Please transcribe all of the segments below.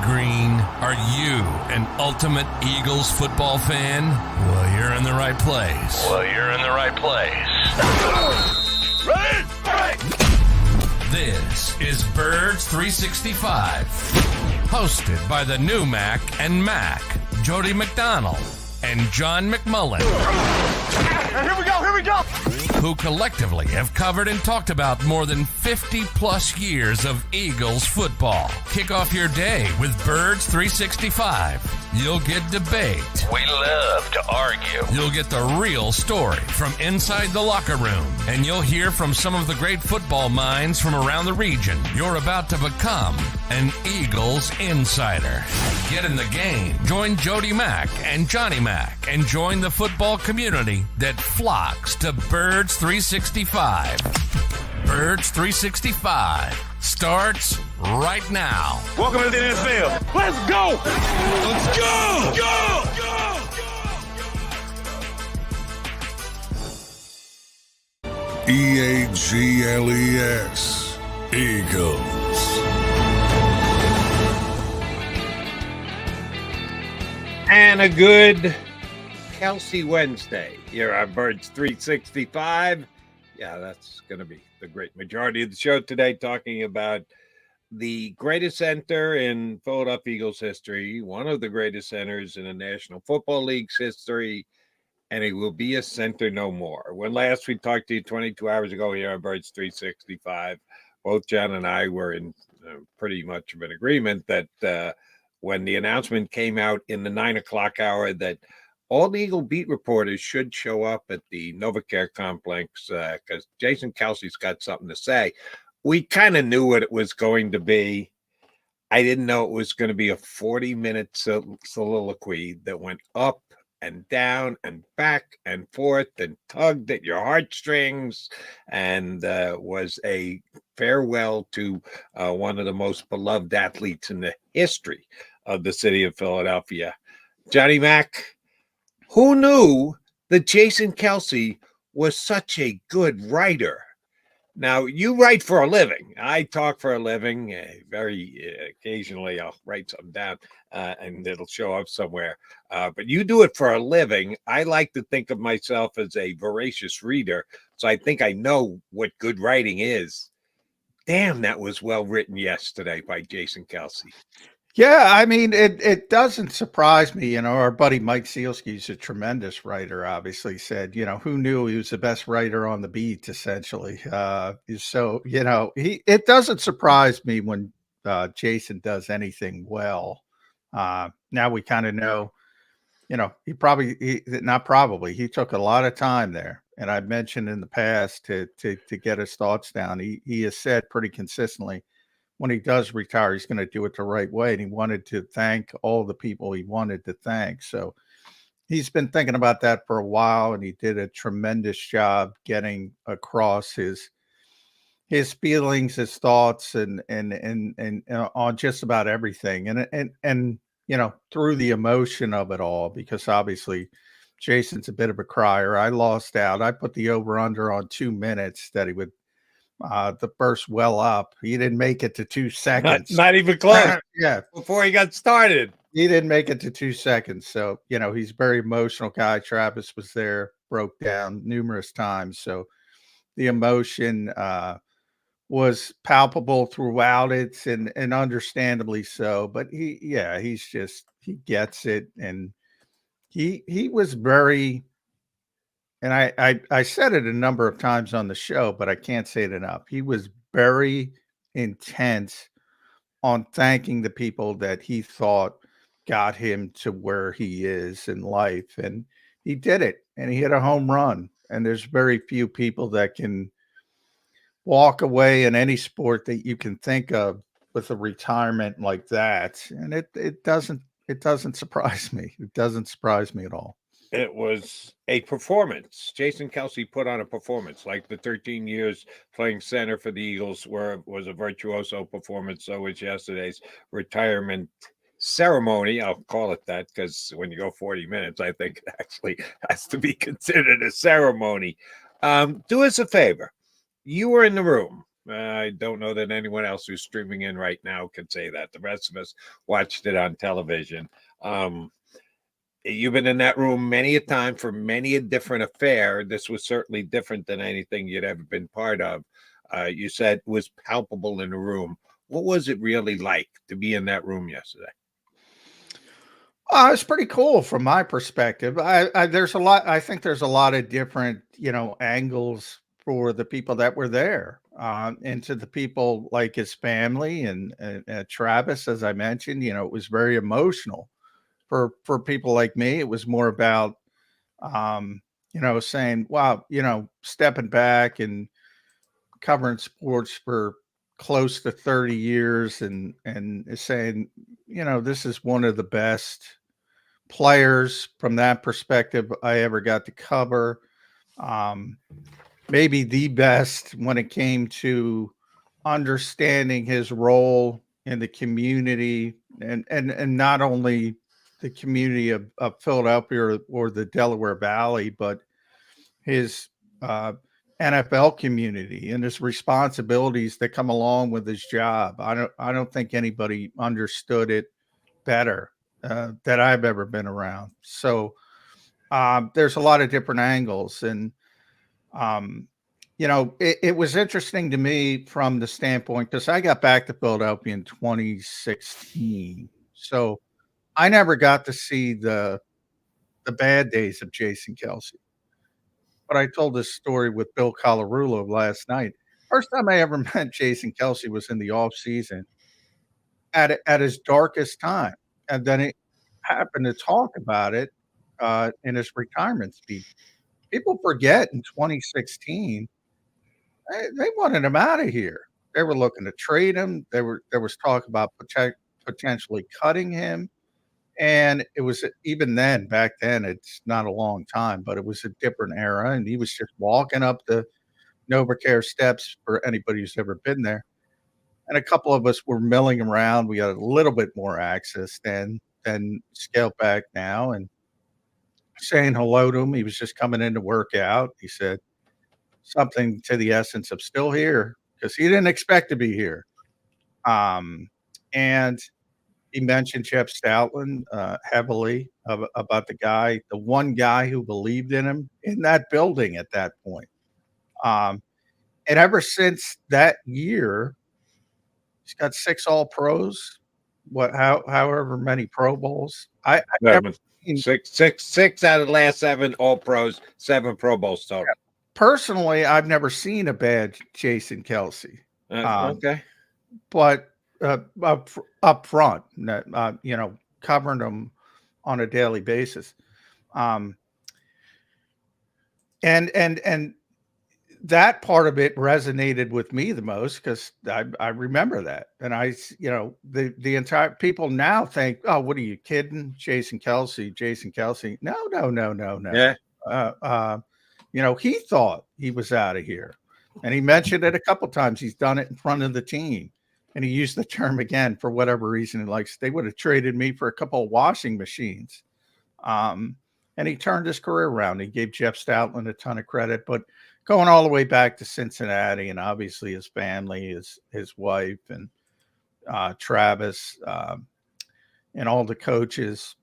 green. Are you an ultimate Eagles football fan? Well, you're in the right place. Ready? This is Birds 365, hosted by the new Mac and Mac, Jody McDonald and John McMullen. Here we go! Who collectively have covered and talked about more than 50 plus years of Eagles football. Kick off your day with Birds 365. You'll get debate. We love to argue. You'll get the real story from inside the locker room. And you'll hear from some of the great football minds from around the region. You're about to become an Eagles insider. Get in the game. Join Jody Mack and Johnny Mack and join the football community that flocks to Birds 365. Birds 365 starts right now. Welcome to the NFL. Let's go! Let's go! EAGLES, Eagles. And a good Kelce Wednesday here on Birds 365. Yeah, that's going to be the great majority of the show today, talking about the greatest center in Philadelphia Eagles history, one of the greatest centers in the National Football League's history, and he will be a center no more. When last we talked to you 22 hours ago here on Birds 365, both John and I were in pretty much of an agreement that when the announcement came out in the 9 o'clock hour that all the Eagle beat reporters should show up at the NovaCare complex because Jason Kelce's got something to say. We kind of knew what it was going to be. I didn't know it was going to be a 40-minute soliloquy that went up and down and back and forth and tugged at your heartstrings and was a farewell to one of the most beloved athletes in the history of the city of Philadelphia. Johnny Mack, who knew that Jason Kelce was such a good writer? Now, you write for a living. I talk for a living. Very occasionally, I'll write something down and it'll show up somewhere. But you do it for a living. I like to think of myself as a voracious reader, so I think I know what good writing is. Damn, that was well written yesterday by Jason Kelce. Yeah, I mean, it doesn't surprise me. Our buddy Mike Sealski's a tremendous writer, obviously said, who knew he was the best writer on the beat, essentially. So, it doesn't surprise me when Jason does anything well. Now we kind of know, he took a lot of time there. And I've mentioned in the past to get his thoughts down. He has said pretty consistently, when he does retire, he's going to do it the right way. And he wanted to thank all the people he wanted to thank. So he's been thinking about that for a while, and he did a tremendous job getting across his feelings, his thoughts, and on just about everything. And through the emotion of it all, because obviously Jason's a bit of a crier. I lost out. I put the over-under on 2 minutes that he would the burst well up. He didn't make it to 2 seconds. Not even close. Yeah. Before he got started. He didn't make it to 2 seconds. So, he's a very emotional guy. Travis was there, broke down numerous times. So the emotion was palpable throughout it, and understandably so. But he gets it. And he was very, and I said it a number of times on the show, but I can't say it enough. He was very intense on thanking the people that he thought got him to where he is in life. And he did it, and he hit a home run. And there's very few people that can walk away in any sport that you can think of with a retirement like that. And it doesn't surprise me. It doesn't surprise me at all. It was a performance. Jason Kelce put on a performance, like the 13 years playing center for the Eagles where it was a virtuoso performance. So was yesterday's retirement ceremony. I'll call it that because when you go 40 minutes, I think it actually has to be considered a ceremony. Do us a favor. You were in the room. I don't know that anyone else who's streaming in right now can say that. The rest of us watched it on television. You've been in that room many a time for many a different affair. This was certainly different than anything you'd ever been part of. You said it was palpable in the room. What was it really like to be in that room yesterday? It's pretty cool from my perspective. There's a lot. I think there's a lot of different, angles for the people that were there, and to the people like his family and Travis, as I mentioned. It was very emotional for people like me. It was more about, saying, "Wow," stepping back and covering sports for close to 30 years, and saying, this is one of the best players from that perspective I ever got to cover. Um, Maybe the best when it came to understanding his role in the community, and not only the community of Philadelphia or the Delaware Valley, but his NFL community and his responsibilities that come along with his job. I don't think anybody understood it better that I've ever been around. So there's a lot of different angles, and it was interesting to me from the standpoint, because I got back to Philadelphia in 2016, so I never got to see the bad days of Jason Kelce. But I told this story with Bill Colarulo last night. First time I ever met Jason Kelce was in the off season at his darkest time, and then it happened to talk about it in his retirement speech. People forget in 2016 they wanted him out of here. They were looking to trade him. There was talk about potentially cutting him, and it was even then. Back then, it's not a long time, but it was a different era, and he was just walking up the NovaCare steps for anybody who's ever been there. And a couple of us were milling around. We got a little bit more access than scaled back now, and saying hello to him. He was just coming in to work out. He said something to the essence of "still here," because he didn't expect to be here. And he mentioned Jeff Stoutland heavily about the one guy who believed in him in that building at that point. And ever since that year, he's got 6 All Pros, however many Pro Bowls. I never seen, Six out of the last 7 All Pros, 7 Pro Bowls total. personally, I've never seen a bad Jason Kelce. Okay. But up front, covering them on a daily basis. And that part of it resonated with me the most, because I remember that. And the entire people now think, "Oh, what are you kidding? Jason Kelce. No. Yeah. He thought he was out of here. And he mentioned it a couple times. He's done it in front of the team. And he used the term again for whatever reason. They would have traded me for a couple of washing machines. And he turned his career around. He gave Jeff Stoutland a ton of credit, but going all the way back to Cincinnati, and obviously his family, his wife, and Travis, and all the coaches.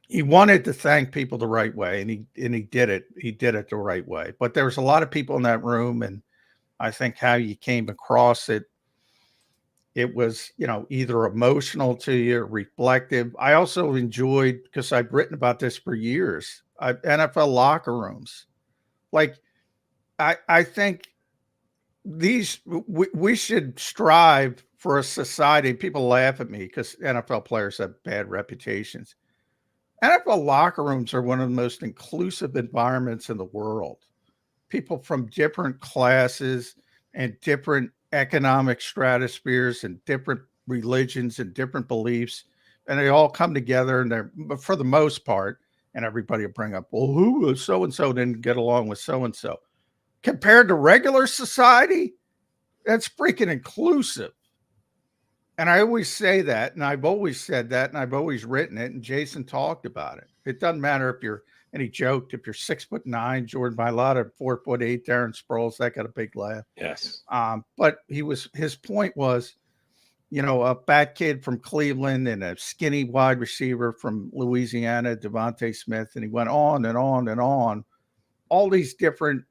He wanted to thank people the right way, and he did it. He did it the right way. But there was a lot of people in that room, and I think how you came across it was, either emotional to you, reflective. I also enjoyed, because I've written about this for years, NFL locker rooms. Like, I think we should strive for a society. People laugh at me because NFL players have bad reputations. NFL locker rooms are one of the most inclusive environments in the world. People from different classes and different economic stratospheres and different religions and different beliefs, and they all come together, and for the most part, and everybody will bring up, well, who so-and-so didn't get along with so-and-so. Compared to regular society, that's freaking inclusive. And I always say that, and I've always said that, and I've always written it, and Jason talked about it. It doesn't matter if you're And he joked, if you're 6'9", Jordan Mailata, 4'8", Darren Sproles, that got a big laugh. Yes. But his point was, a fat kid from Cleveland and a skinny wide receiver from Louisiana, Devontae Smith, and he went on and on and on. All these different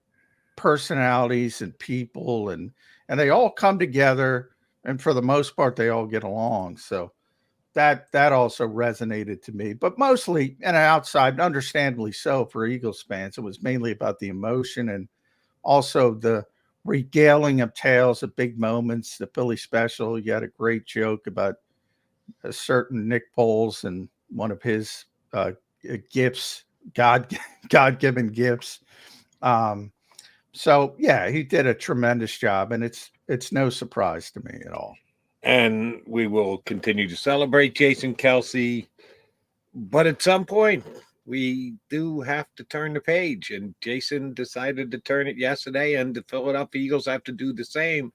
personalities and people, and they all come together, and for the most part, they all get along. So that also resonated to me, but mostly, and outside, understandably so, for Eagles fans, it was mainly about the emotion and also the regaling of tales of big moments. The Philly special, you had a great joke about a certain Nick Foles and one of his gifts, God-given gifts. So yeah, he did a tremendous job, and it's no surprise to me at all. And we will continue to celebrate Jason Kelce, but at some point we do have to turn the page, and Jason decided to turn it yesterday, and the Philadelphia Eagles have to do the same,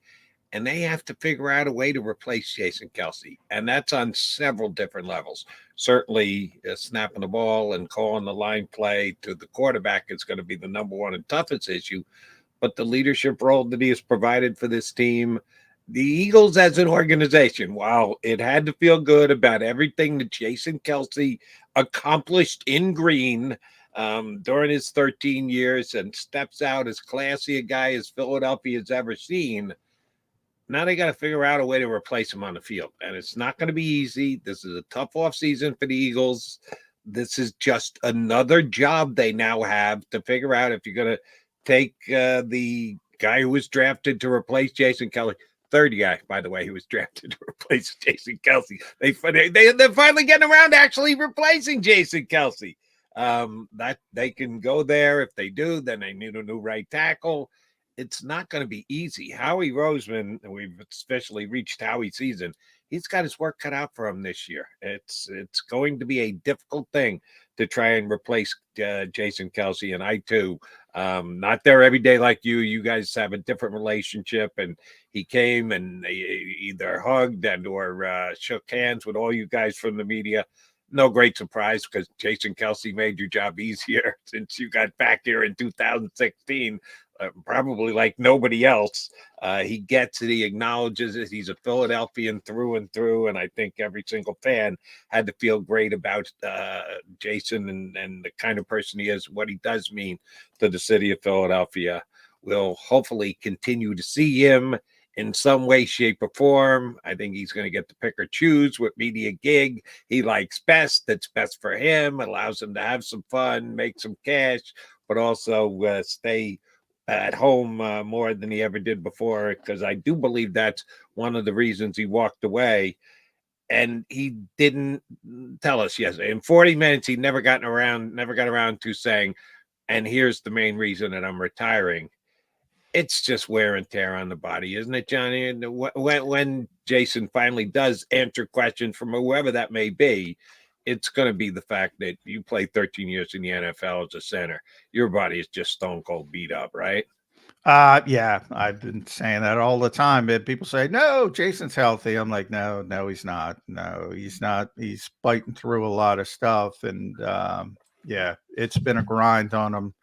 and they have to figure out a way to replace Jason Kelce, and that's on several different levels. Certainly snapping the ball and calling the line play to the quarterback is going to be the number one and toughest issue, but the leadership role that he has provided for this team, the Eagles as an organization, while it had to feel good about everything that Jason Kelce accomplished in green during his 13 years and steps out as classy a guy as Philadelphia has ever seen, now they got to figure out a way to replace him on the field. And it's not going to be easy. This is a tough offseason for the Eagles. This is just another job they now have to figure out if you're going to take the guy who was drafted to replace Jason Kelce. Third guy, by the way, who was drafted to replace Jason Kelce. They're finally getting around to actually replacing Jason Kelce. That they can go there. If they do, then they need a new right tackle. It's not going to be easy. Howie Roseman, and we've especially reached Howie season, he's got his work cut out for him this year. It's going to be a difficult thing to try and replace Jason Kelce, and I too. Not there every day like you. You guys have a different relationship, and he came and either hugged and or shook hands with all you guys from the media. No great surprise, because Jason Kelce made your job easier since you got back here in 2016. Probably like nobody else. He gets it. He acknowledges it. He's a Philadelphian through and through. And I think every single fan had to feel great about Jason and the kind of person he is, what he does mean to the city of Philadelphia. We'll hopefully continue to see him in some way, shape, or form. I think he's going to get to pick or choose what media gig he likes best. That's best for him. Allows him to have some fun, make some cash, but also stay at home more than he ever did before, because I do believe that's one of the reasons he walked away. And he didn't tell us yesterday. In 40 minutes, he never got around to saying, and here's the main reason that I'm retiring. It's just wear and tear on the body, isn't it, Johnny? And when Jason finally does answer questions from whoever that may be, it's going to be the fact that you played 13 years in the NFL as a center. Your body is just stone cold beat up, right? Yeah, I've been saying that all the time. But people say, no, Jason's healthy. I'm like, no, he's not. No, he's not. He's fighting through a lot of stuff. And yeah, it's been a grind on him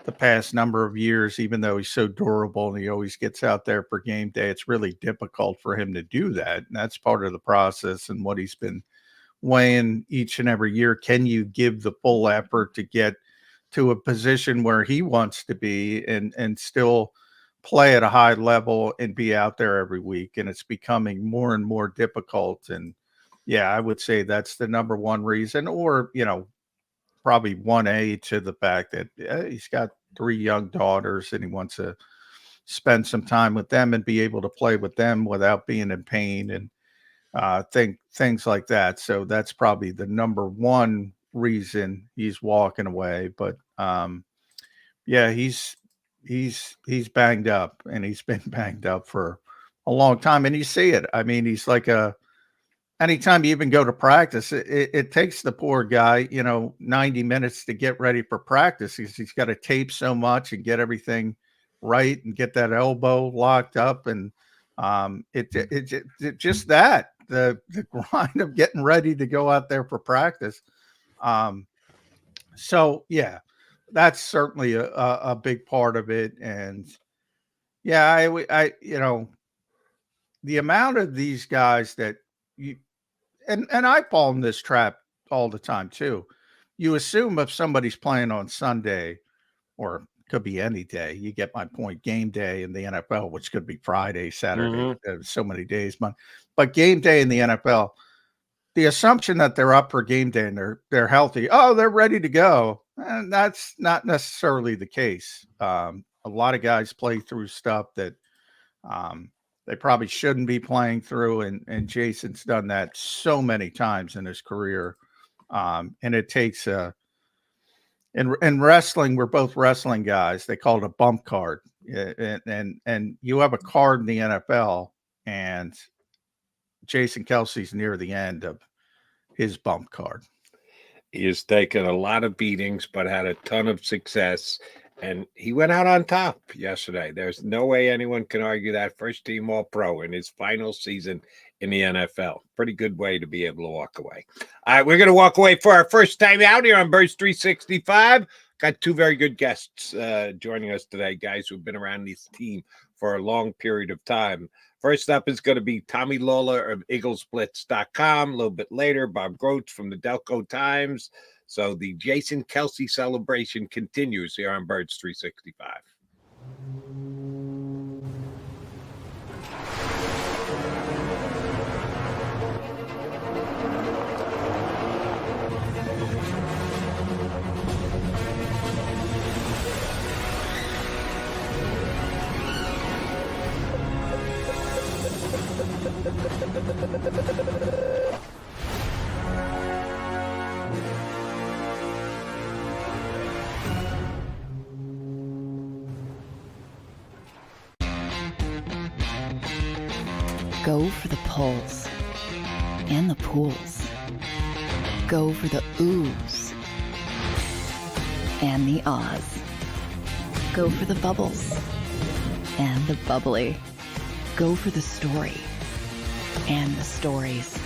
the past number of years, even though he's so durable and he always gets out there for game day. It's really difficult for him to do that. And that's part of the process and what he's been weighing each and every year. Can you give the full effort to get to a position where he wants to be and still play at a high level and be out there every week? And it's becoming more and more difficult. And yeah, I would say that's the number one reason, or, probably 1A to the fact that he's got 3 young daughters and he wants to spend some time with them and be able to play with them without being in pain and things like that. So that's probably the number one reason he's walking away. But yeah, he's banged up, and he's been banged up for a long time. And you see it. I mean, he's like anytime you even go to practice, it takes the poor guy, 90 minutes to get ready for practice. He's got to tape so much and get everything right and get that elbow locked up. And it just that the grind of getting ready to go out there for practice. So yeah, that's certainly a big part of it. And yeah, I the amount of these guys that you and I fall in this trap all the time too. You assume if somebody's playing on Sunday, or could be any day, you get my point, game day in the NFL, which could be Friday, Saturday, so many days, but game day in the NFL, the assumption that they're up for game day and they're healthy, oh, they're ready to go. And that's not necessarily the case. A lot of guys play through stuff that they probably shouldn't be playing through, and Jason's done that so many times in his career. And it takes in wrestling, we're both wrestling guys. They call it a bump card, and you have a card in the NFL, and Jason Kelce's near the end of his bump card. He has taken a lot of beatings, but had a ton of success. And he went out on top yesterday. There's no way anyone can argue that. First team All-Pro in his final season in the NFL. Pretty good way to be able to walk away. All right, we're going to walk away for our first time out here on Birds 365. Got two very good guests joining us today, guys who've been around this team for a long period of time. First up is going to be Tommy Lawler of EaglesBlitz.com. A little bit later, Bob Groats from the Delco Times. So the Jason Kelce celebration continues here on Birds 365. Go for the pulls and the pools. Go for the oohs and the ahs. Go for the bubbles and the bubbly. Go for the story and the stories.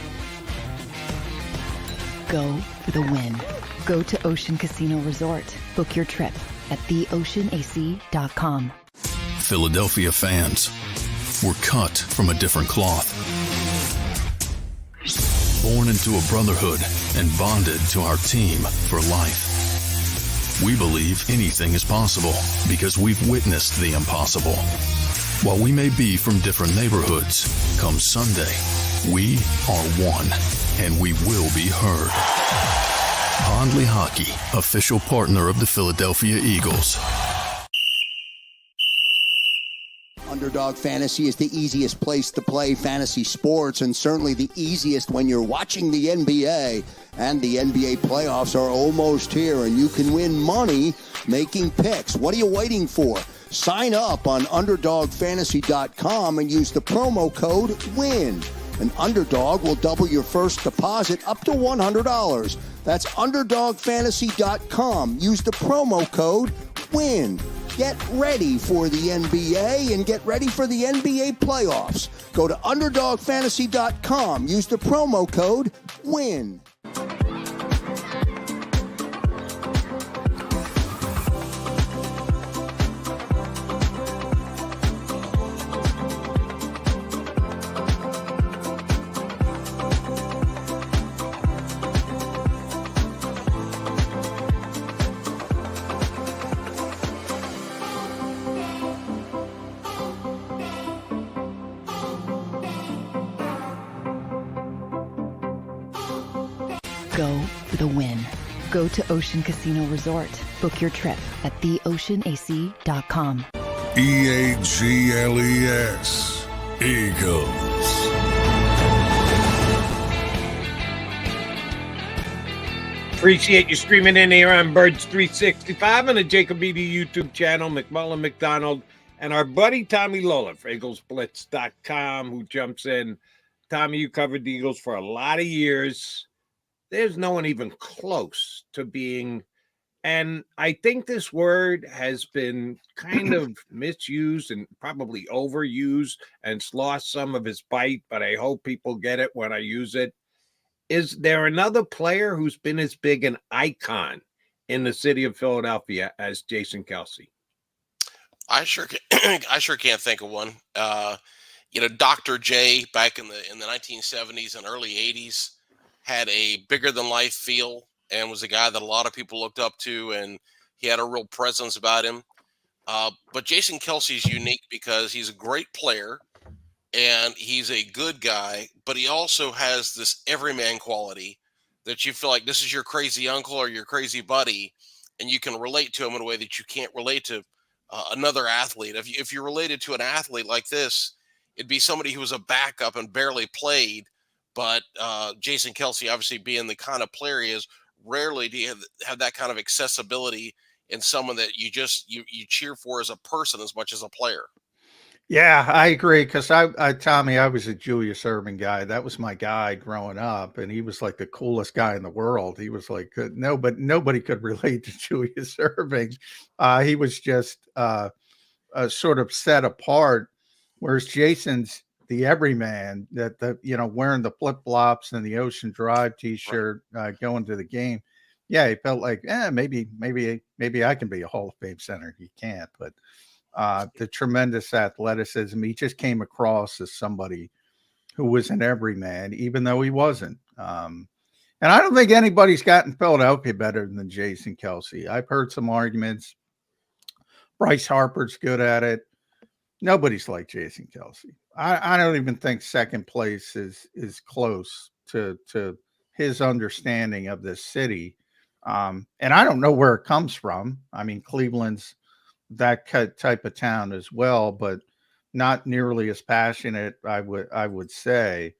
Go for the win. Go to Ocean Casino Resort. Book your trip at theoceanac.com. Philadelphia fans, we're cut from a different cloth. Born into a brotherhood and bonded to our team for life. We believe anything is possible because we've witnessed the impossible. While we may be from different neighborhoods, come Sunday, we are one, and we will be heard. Pondley Hockey, official partner of the Philadelphia Eagles. Underdog Fantasy is the easiest place to play fantasy sports, and certainly the easiest when you're watching the NBA. And the NBA playoffs are almost here, and you can win money making picks. What are you waiting for? Sign up on UnderdogFantasy.com and use the promo code WIN. An Underdog will double your first deposit up to $100. That's UnderdogFantasy.com. Use the promo code WIN. Get ready for the NBA and get ready for the NBA playoffs. Go to UnderdogFantasy.com. Use the promo code WIN. Go for the win. Go to Ocean Casino Resort. Book your trip at theoceanac.com. EAGLES, Eagles. Appreciate you streaming in here on Birds 365 on the JAKIB YouTube channel, McMullen, McDonald, and our buddy Tommy Lawler for EaglesBlitz.com, who jumps in. Tommy, you covered the Eagles for a lot of years. There's no one even close to being, and I think this word has been kind of misused and probably overused and it's lost some of its bite, but I hope people get it when I use it. Is there another player who's been as big an icon in the city of Philadelphia as Jason Kelce? I sure I sure can't think of one. Dr. J back in the 1970s and early 80s had a bigger than life feel and was a guy that a lot of people looked up to, and he had a real presence about him. But Jason Kelce is unique because he's a great player and he's a good guy, but he also has this everyman quality that you feel like this is your crazy uncle or your crazy buddy, and you can relate to him in a way that you can't relate to another athlete. If you're related to an athlete like this, it'd be somebody who was a backup and barely played. But Jason Kelce, obviously being the kind of player he is, rarely do you have that kind of accessibility in someone that you cheer for as a person as much as a player. Yeah, I agree. Because Tommy, I was a Julius Erving guy. That was my guy growing up, and he was like the coolest guy in the world. He was like nobody could relate to Julius Erving. He was just sort of set apart, whereas Jason's the everyman that wearing the flip flops and the Ocean Drive T-shirt going to the game. Yeah, he felt like maybe I can be a Hall of Fame center. He can't, but. The tremendous athleticism. He just came across as somebody who was an everyman, even though he wasn't. And I don't think anybody's gotten Philadelphia better than Jason Kelce. I've heard some arguments. Bryce Harper's good at it. Nobody's like Jason Kelce. I don't even think second place is close to his understanding of this city. And I don't know where it comes from. I mean, Cleveland's that type of town as well, but not nearly as passionate, I would say.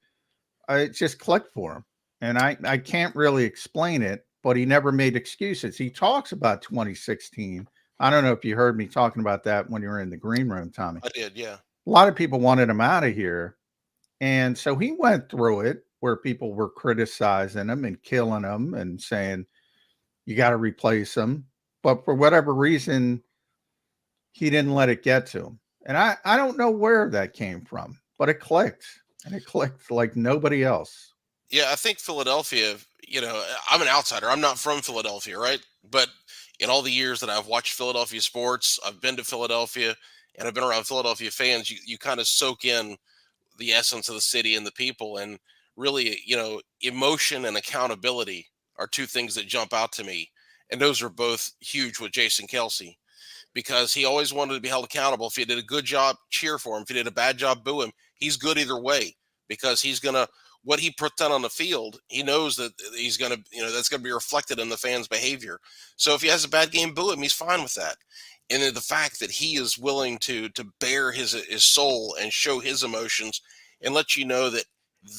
It just clicked for him. And I can't really explain it, but he never made excuses. He talks about 2016. I don't know if you heard me talking about that when you were in the green room, Tommy. I did, yeah. A lot of people wanted him out of here. And so he went through it where people were criticizing him and killing him and saying, you got to replace him. But for whatever reason, he didn't let it get to him. And I don't know where that came from, but it clicked. And it clicked like nobody else. Yeah, I think Philadelphia, I'm an outsider. I'm not from Philadelphia, right? But in all the years that I've watched Philadelphia sports, I've been to Philadelphia, and I've been around Philadelphia fans. You kind of soak in the essence of the city and the people. And really, emotion and accountability are two things that jump out to me. And those are both huge with Jason Kelce, because he always wanted to be held accountable. If he did a good job, cheer for him. If he did a bad job, boo him. He's good either way, because he's going to, what he puts down on the field, he knows that he's going to, that's going to be reflected in the fans' behavior. So if he has a bad game, boo him. He's fine with that. And then the fact that he is willing to bare his soul and show his emotions and let you know that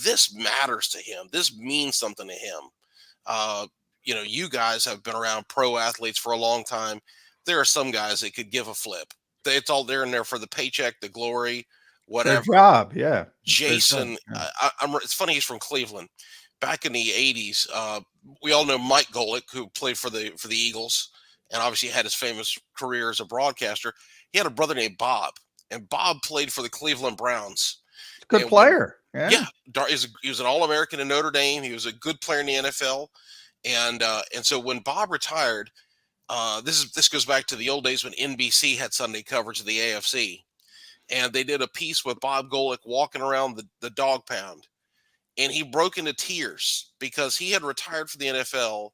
this matters to him. This means something to him. You guys have been around pro athletes for a long time. There are some guys that could give a flip. It's all there and there for the paycheck, the glory, whatever. Their job, yeah. Jason, it's funny he's from Cleveland. Back in the 80s, we all know Mike Golick, who played for the Eagles, and obviously had his famous career as a broadcaster. He had a brother named Bob, and Bob played for the Cleveland Browns. Good player. Yeah. He was an All-American in Notre Dame. He was a good player in the NFL. And so when Bob retired, this goes back to the old days when NBC had Sunday coverage of the AFC, and they did a piece with Bob Golick walking around the dog pound, and he broke into tears because he had retired from the NFL,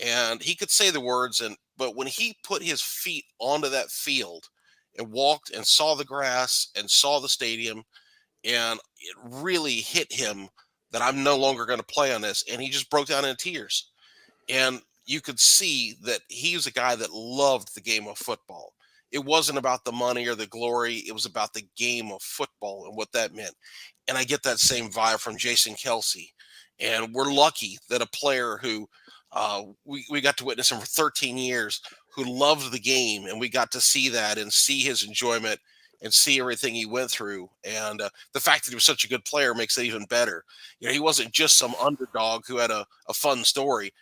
and he could say the words, but when he put his feet onto that field and walked and saw the grass and saw the stadium, and it really hit him that I'm no longer going to play on this, and he just broke down in tears. And you could see that he was a guy that loved the game of football. It wasn't about the money or the glory. It was about the game of football and what that meant. And I get that same vibe from Jason Kelce. And we're lucky that a player who we got to witness him for 13 years, who loved the game, and we got to see that and see his enjoyment and see everything he went through. And the fact that he was such a good player makes it even better. He wasn't just some underdog who had a fun story.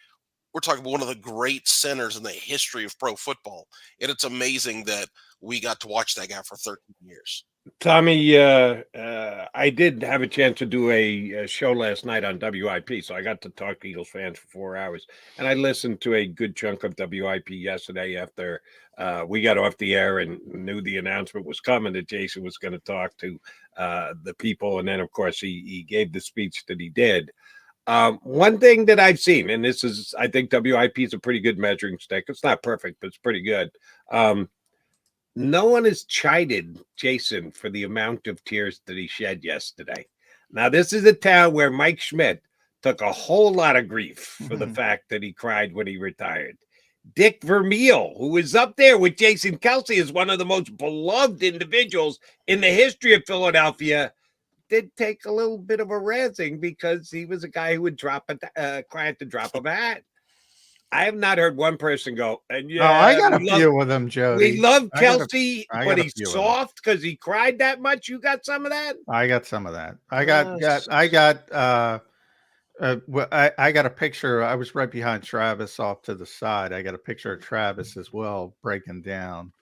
We're talking about one of the great centers in the history of pro football. And it's amazing that we got to watch that guy for 13 years. Tommy, I did have a chance to do a show last night on WIP, so I got to talk to Eagles fans for 4 hours, and I listened to a good chunk of WIP yesterday after we got off the air and knew the announcement was coming that Jason was going to talk to the people, and then of course he gave the speech that he did. One thing that I've seen, and this is, I think WIP is a pretty good measuring stick. It's not perfect, but it's pretty good. No one has chided Jason for the amount of tears that he shed yesterday. Now, this is a town where Mike Schmidt took a whole lot of grief for the fact that he cried when he retired. Dick Vermeil, who is up there with Jason Kelce as one of the most beloved individuals in the history of Philadelphia, did take a little bit of a razzing because he was a guy who would cry at the drop of a hat. I have not heard one person go, and Oh, I got a few with him, Jody. we love I got a- Kelce, I but got a he's few of them. soft because he cried that much. You got some of that? I got some of that. I got a picture. I was right behind Travis off to the side. I got a picture of Travis as well breaking down,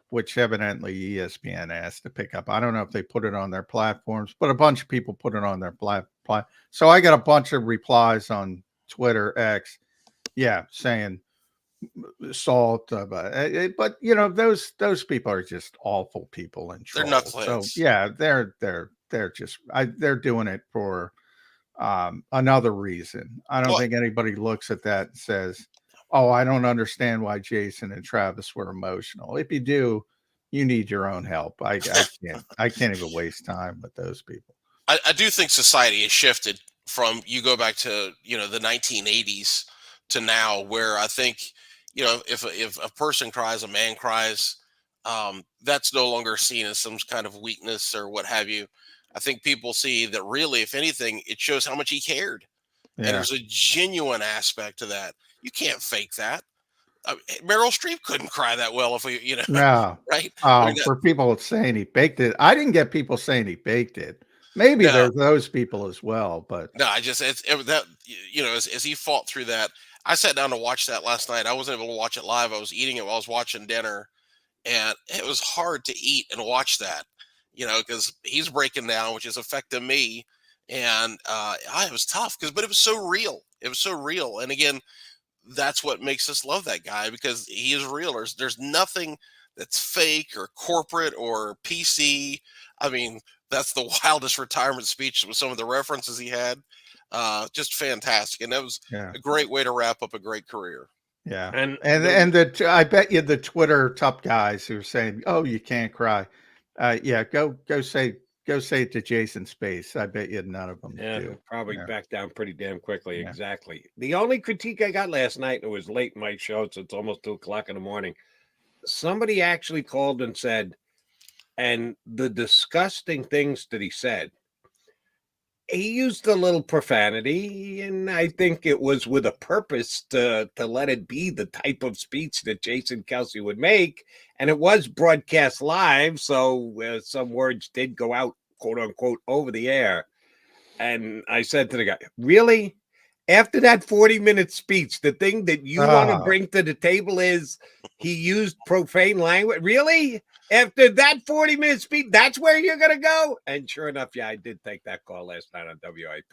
which evidently ESPN asked to pick up. I don't know if they put it on their platforms, but a bunch of people put it on their platform. So I got a bunch of replies on Twitter, X, saying salt. But you know, those people are just awful people and They're trolls. knuckleheads. So yeah, they're just they're doing it for another reason. I don't think anybody looks at that and says, "Oh, I don't understand why Jason and Travis were emotional." If you do, you need your own help. I can't even waste time with those people. I do think society has shifted from, you go back to, the 1980s to now, where I think, if a person cries, a man cries, that's no longer seen as some kind of weakness or what have you. I think people see that really, if anything, it shows how much he cared. And there's a genuine aspect to that. You can't fake that. Meryl Streep couldn't cry that well if we, No. right? For people saying he baked it, I didn't get people saying he baked it. Maybe there's those people as well, but no, as he fought through that, I sat down to watch that last night. I wasn't able to watch it live. I was eating it while I was watching dinner, and it was hard to eat and watch that, because he's breaking down, which is affecting me. And it was tough but it was so real. It was so real. And again, that's what makes us love that guy, because he is real. There's nothing that's fake or corporate or PC. I mean, that's the wildest retirement speech with some of the references he had. Just fantastic. And that was a great way to wrap up a great career. Yeah. I bet you the Twitter top guys who are saying, "Oh, you can't cry." Go say it to Jason's face. I bet you none of them do. Probably back down pretty damn quickly. Yeah. Exactly. The only critique I got last night, it was late in my show, so it's almost 2:00 in the morning. Somebody actually called and said, and the disgusting things that he said, he used a little profanity, and I think it was with a purpose to let it be the type of speech that Jason Kelce would make. And it was broadcast live, so some words did go out, quote unquote, over the air. And I said to the guy, really? After that 40-minute speech, the thing that you want to bring to the table is he used profane language? Really? After that 40-minute speech, that's where you're going to go? And sure enough, I did take that call last night on WIP.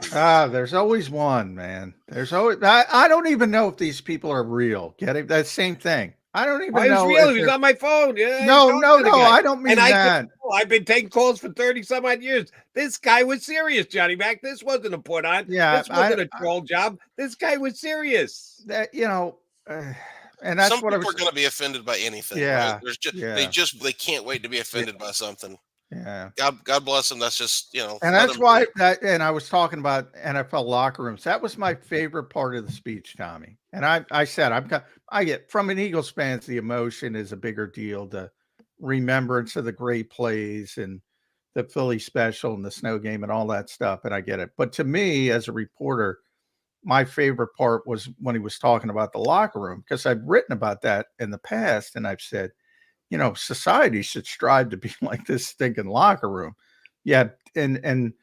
There's always one, man. There's always. I don't even know if these people are real. Get it? That same thing. I don't even know. Real. He was on my phone. Yeah, no. I don't mean that. I've been taking calls for 30 some odd years. This guy was serious, Johnny Mac. This wasn't a put on. This wasn't a troll job. This guy was serious. And that's some what people are going to be offended by anything. Yeah. Right? They can't wait to be offended by something. Yeah. God bless them. That's just, And that's why and I was talking about NFL locker rooms. That was my favorite part of the speech, Tommy. And I said, I get, from an Eagles fans, the emotion is a bigger deal, the remembrance of the great plays and the Philly special and the snow game and all that stuff. And I get it. But to me, as a reporter, my favorite part was when he was talking about the locker room, because I've written about that in the past. And I've said, society should strive to be like this stinking locker room. Yeah. And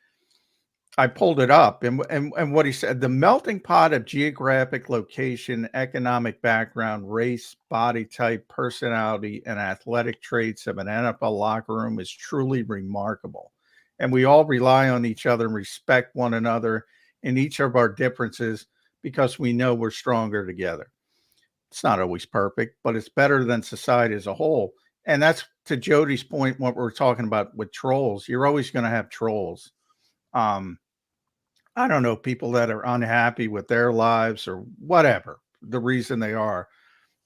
I pulled it up, and what he said: the melting pot of geographic location, economic background, race, body type, personality, and athletic traits of an NFL locker room is truly remarkable. And we all rely on each other and respect one another in each of our differences because we know we're stronger together. It's not always perfect, but it's better than society as a whole. And that's, to Jody's point, what we're talking about with trolls. You're always going to have trolls. I don't know, people that are unhappy with their lives or whatever the reason they are.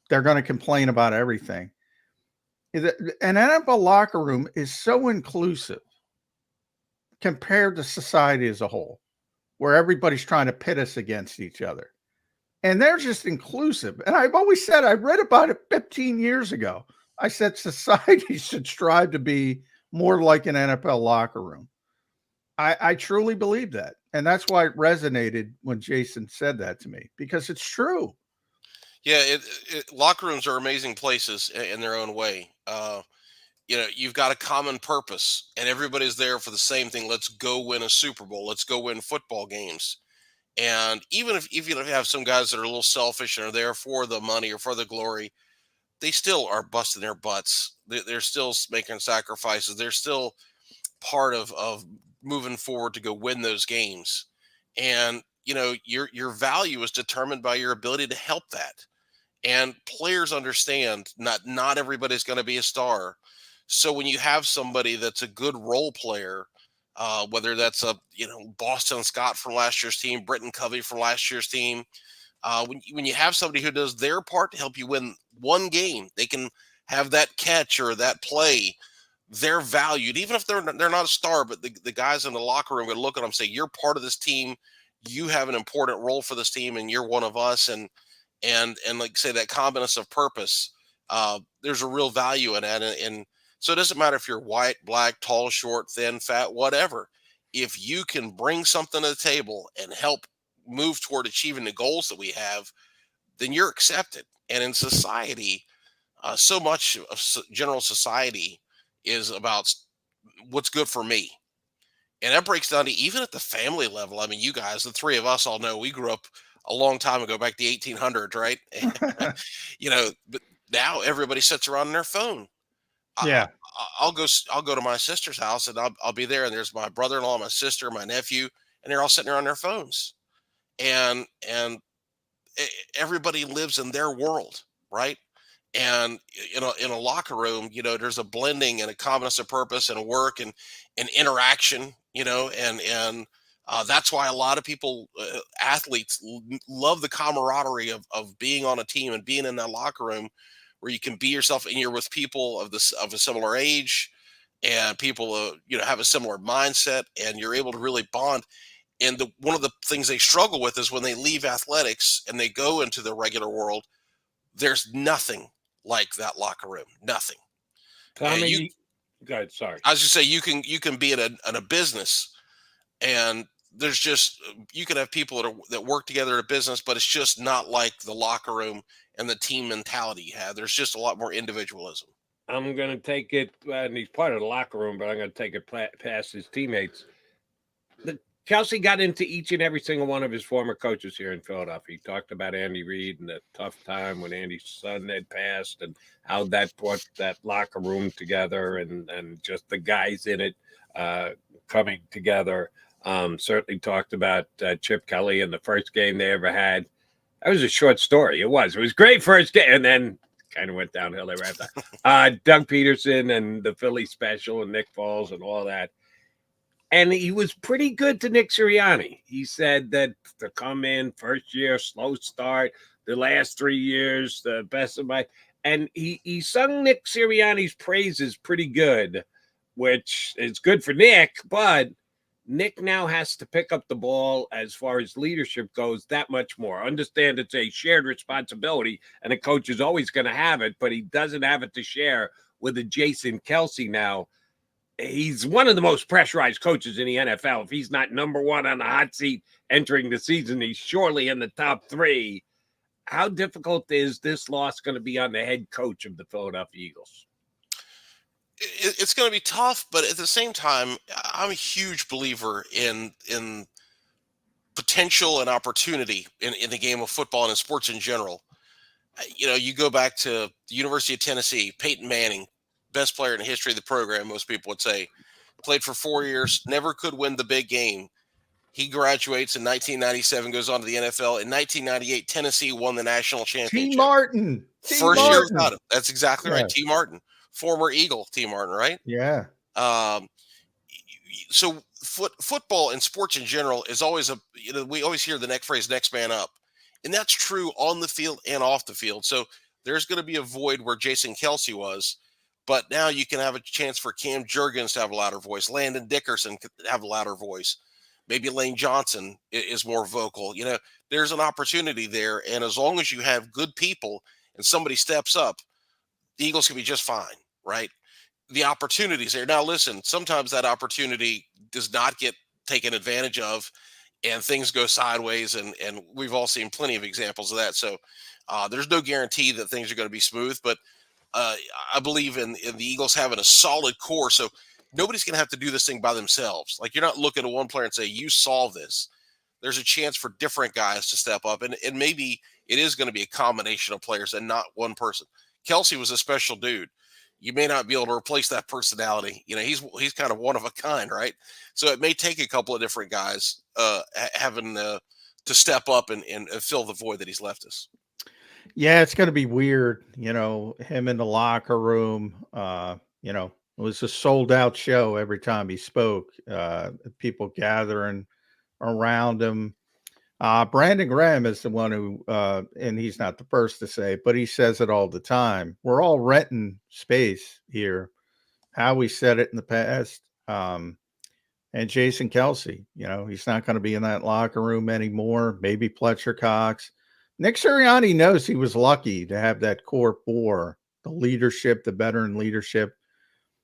They're going to complain about everything. An NFL locker room is so inclusive compared to society as a whole, where everybody's trying to pit us against each other. And they're just inclusive. And I've always said, I read about it 15 years ago. I said society should strive to be more like an NFL locker room. I truly believe that. And that's why it resonated when Jason said that to me, because it's true. Yeah, locker rooms are amazing places in their own way. You've got a common purpose, and everybody's there for the same thing. Let's go win a Super Bowl. Let's go win football games. And even if you have some guys that are a little selfish and are there for the money or for the glory, they still are busting their butts. They're still making sacrifices. They're still part of moving forward to go win those games. And your value is determined by your ability to help that. And players understand not everybody's going to be a star. So when you have somebody that's a good role player, whether that's Boston Scott from last year's team, Britton Covey from last year's team, when you have somebody who does their part to help you win one game, they can have that catch or that play. They're valued, even if they're not a star, but the guys in the locker room would look at them and say, you're part of this team. You have an important role for this team, and you're one of us. And like say that combination of purpose, there's a real value in that. And so it doesn't matter if you're white, black, tall, short, thin, fat, whatever. If you can bring something to the table and help move toward achieving the goals that we have, then you're accepted. And in society, so much of general society is about what's good for me. And that breaks down to even at the family level. I mean, you guys, the three of us all know we grew up a long time ago, back to the 1800s, right? But now everybody sits around on their phone. Yeah. I'll go to my sister's house and I'll be there, and there's my brother-in-law, my sister, my nephew, and they're all sitting there on their phones. And everybody lives in their world, right? And in a locker room, there's a blending and a combination of purpose and work and interaction, and that's why a lot of people, athletes, love the camaraderie of being on a team and being in that locker room where you can be yourself and you're with people of a similar age and people, have a similar mindset, and you're able to really bond. And one of the things they struggle with is when they leave athletics and they go into the regular world, there's nothing like that locker room. Nothing. Tommy, go ahead, sorry. I was just say you can be in a business, and there's just, you can have people that work together in a business, but it's just not like the locker room and the team mentality you have. There's just a lot more individualism. I'm going to take it, and he's part of the locker room, but I'm going to take it past his teammates. Kelce got into each and every single one of his former coaches here in Philadelphia. He talked about Andy Reid and the tough time when Andy's son had passed and how that brought that locker room together and just the guys in it coming together. Certainly talked about Chip Kelly in the first game they ever had. That was a short story. It was great first game, and then kind of went downhill thereafter. Doug Peterson and the Philly special and Nick Foles and all that. And he was pretty good to Nick Sirianni. He said that to come in first year, slow start, the last 3 years, the best of my. And he sung Nick Sirianni's praises pretty good, which is good for Nick. But Nick now has to pick up the ball as far as leadership goes that much more. Understand it's a shared responsibility, and a coach is always going to have it, but he doesn't have it to share with a Jason Kelce now. He's one of the most pressurized coaches in the NFL. If he's not number one on the hot seat entering the season, he's surely in the top three. How difficult is this loss going to be on the head coach of the Philadelphia Eagles? It's going to be tough, but at the same time, I'm a huge believer in potential and opportunity in the game of football and in sports in general. You go back to the University of Tennessee, Peyton Manning, best player in the history of the program, most people would say, played for 4 years, never could win the big game. He graduates in 1997, goes on to the NFL. In 1998, Tennessee won the national championship. T. Martin. First year without him. That's exactly right. T. Martin, former Eagle T. Martin, right? Yeah. So football and sports in general is always we always hear the next phrase, next man up. And that's true on the field and off the field. So there's going to be a void where Jason Kelce was. But now you can have a chance for Cam Jurgens to have a louder voice. Landon Dickerson could have a louder voice. Maybe Lane Johnson is more vocal. There's an opportunity there. And as long as you have good people and somebody steps up, the Eagles can be just fine, right? The opportunity's there. Now, listen, sometimes that opportunity does not get taken advantage of and things go sideways. And we've all seen plenty of examples of that. So there's no guarantee that things are going to be smooth. But I believe in the Eagles having a solid core. So nobody's going to have to do this thing by themselves. Like, you're not looking at one player and say, you solve this. There's a chance for different guys to step up. And maybe it is going to be a combination of players and not one person. Kelce was a special dude. You may not be able to replace that personality. He's kind of one of a kind, right? So it may take a couple of different guys having to step up and fill the void that he's left us. Yeah, it's going to be weird. Him in the locker room, it was a sold out show every time he spoke, people gathering around him. Brandon Graham is the one who, and he's not the first to say, but he says it all the time. We're all renting space here. Howie said it in the past. And Jason Kelce, he's not going to be in that locker room anymore. Maybe Fletcher Cox. Nick Sirianni knows he was lucky to have that core four, the leadership, the veteran leadership.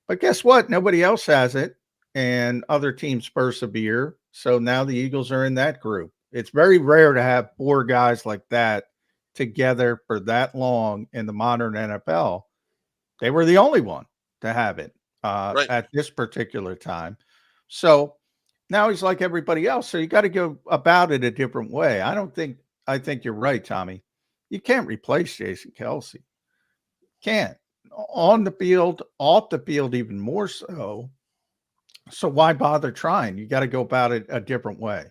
But guess what? Nobody else has it, and other teams persevere. So now the Eagles are in that group. It's very rare to have four guys like that together for that long in the modern NFL. They were the only one to have it right at this particular time. So now he's like everybody else. So you got to go about it a different way. I think you're right, Tommy. You can't replace Jason Kelce. Can't. On the field, off the field, even more so. So why bother trying? You got to go about it a different way.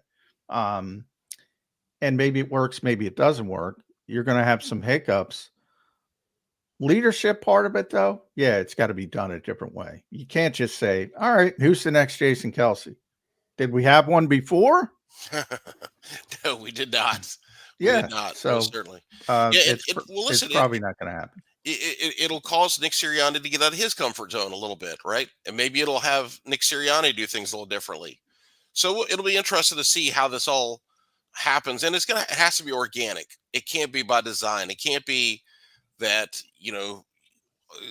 And maybe it works, maybe it doesn't work. You're going to have some hiccups. Leadership part of it, though, yeah, it's got to be done a different way. You can't just say, all right, who's the next Jason Kelce? Did we have one before? No, we did not. Yeah, not, so certainly. It's probably not going to happen. It'll cause Nick Sirianni to get out of his comfort zone a little bit, right? And maybe it'll have Nick Sirianni do things a little differently. So it'll be interesting to see how this all happens. And it has to be organic. It can't be by design. It can't be that,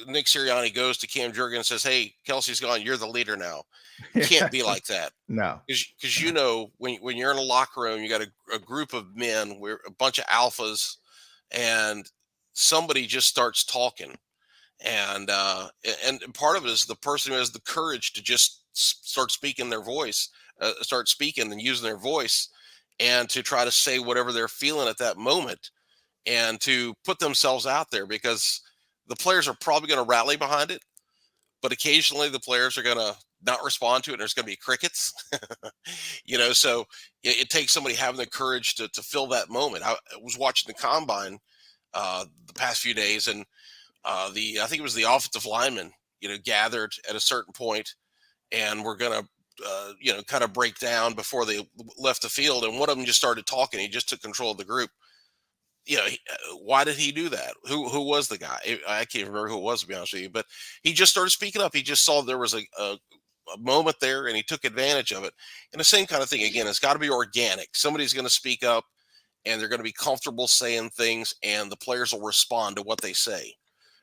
Nick Sirianni goes to Cam Jurgens and says, hey, Kelce's gone. You're the leader now. It can't be like that. No. Because when you're in a locker room, you got a group of men, we're a bunch of alphas, and somebody just starts talking. And part of it is the person who has the courage to just start speaking their voice, start speaking and using their voice, and to try to say whatever they're feeling at that moment, and to put themselves out there, because the players are probably going to rally behind it, but occasionally the players are going to not respond to it. And there's going to be crickets, so it takes somebody having the courage to fill that moment. I was watching the combine the past few days, and I think it was the offensive linemen, gathered at a certain point, and we're going to, kind of break down before they left the field. And one of them just started talking. He just took control of the group. Why did he do that? Who was the guy? I can't remember who it was, to be honest with you, but he just started speaking up. He just saw there was a moment there, and he took advantage of it. And the same kind of thing, again, it's got to be organic. Somebody's going to speak up, and they're going to be comfortable saying things, and the players will respond to what they say.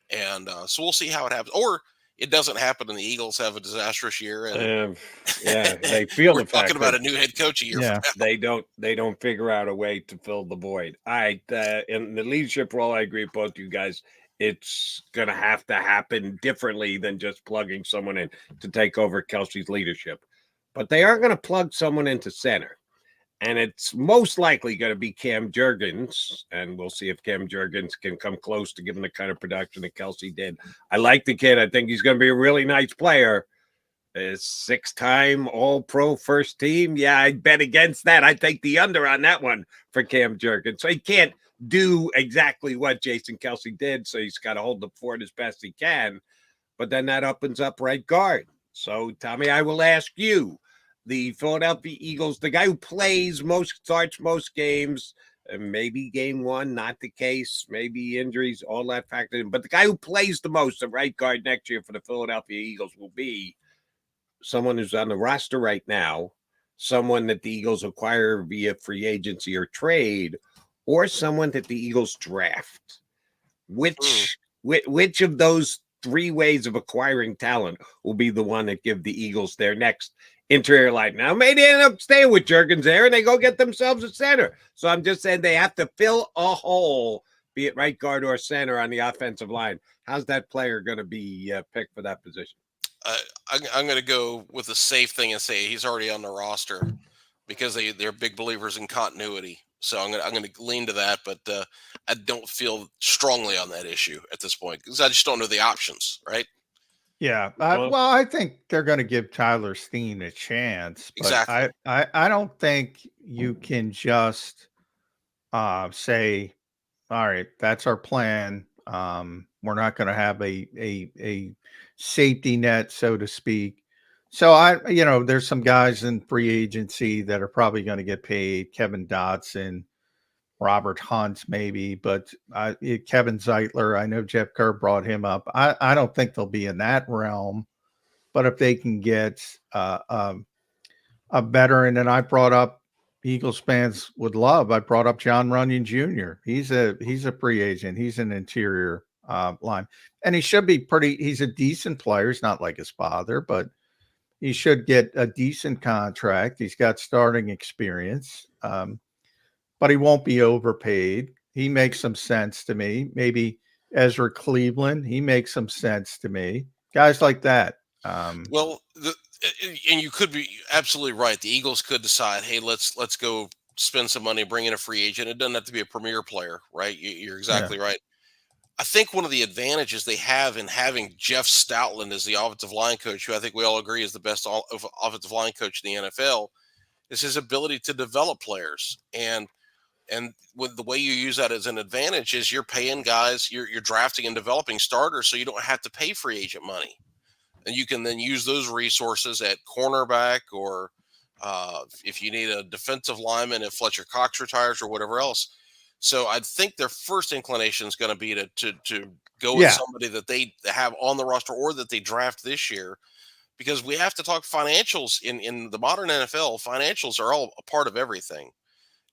And so we'll see how it happens. Or it doesn't happen and the Eagles have a disastrous year. And they feel we're the fact talking about that a new head coach a year from now. They don't figure out a way to fill the void. In the leadership role, I agree with both you guys. it's going to have to happen differently than just plugging someone in to take over Kelce's leadership. But they are going to plug someone into center. And it's most likely going to be Cam Jurgens. And we'll see if Cam Jurgens can come close to giving the kind of production that Kelce did. I like the kid. I think he's going to be a really nice player. A 6-time All-Pro first team. Yeah, I'd bet against that. I take the under on that one for Cam Jurgens. So he can't do exactly what Jason Kelce did. So he's got to hold the fort as best he can. But then that opens up right guard. So, Tommy, I will ask you, the Philadelphia Eagles, the guy who plays most, starts most games, maybe game one, not the case, maybe injuries, all that factored in. But the guy who plays the most at right guard next year for the Philadelphia Eagles will be someone who's on the roster right now, someone that the Eagles acquire via free agency or trade, or someone that the Eagles draft. Which of those three ways of acquiring talent will be the one that give the Eagles their next interior line? Now, maybe they end up staying with Jurgens there and they go get themselves a center. So I'm just saying they have to fill a hole, be it right guard or center on the offensive line. How's that player going to be picked for that position? I'm going to go with the safe thing and say he's already on the roster because they're big believers in continuity. So I'm going to lean to that, but I don't feel strongly on that issue at this point because I just don't know the options, right? Yeah. Well, I think they're going to give Tyler Steen a chance. But Exactly. I don't think you can just say, all right, that's our plan. We're not going to have a safety net, so to speak. So there's some guys in free agency that are probably going to get paid. Kevin Dotson, Robert Hunt, maybe, but Kevin Zeitler, I know Jeff Kerr brought him up. I don't think they'll be in that realm, but if they can get a veteran, and I brought up Eagles fans would love. I brought up John Runyon Jr. He's a free agent. He's an interior line, and he should be he's a decent player. He's not like his father, but he should get a decent contract. He's got starting experience, but he won't be overpaid. He makes some sense to me. Maybe Ezra Cleveland. He makes some sense to me. Guys like that. And you could be absolutely right. The Eagles could decide, hey, let's go spend some money, bring in a free agent. It doesn't have to be a premier player, right? You're exactly right. I think one of the advantages they have in having Jeff Stoutland as the offensive line coach, who I think we all agree is the best offensive line coach in the NFL, is his ability to develop players. And with the way you use that as an advantage is you're paying guys, you're drafting and developing starters, so you don't have to pay free agent money. And you can then use those resources at cornerback or if you need a defensive lineman, if Fletcher Cox retires or whatever else. So I think their first inclination is going to be to go with somebody that they have on the roster or that they draft this year, because we have to talk financials in the modern NFL. Financials are all a part of everything.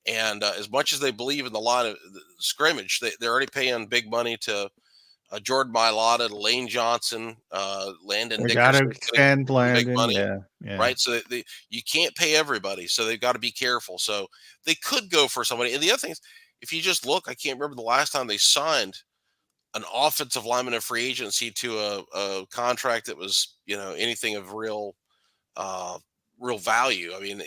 And as much as they believe in the line of scrimmage, they're already paying big money to Jordan Mailata, to Lane Johnson, Landon Dickerson. Got to extend Landon, big money, yeah. right? So you can't pay everybody, so they've got to be careful. So they could go for somebody. And the other thing is, if you just look, I can't remember the last time they signed an offensive lineman in free agency to a contract that was, anything of real value. I mean,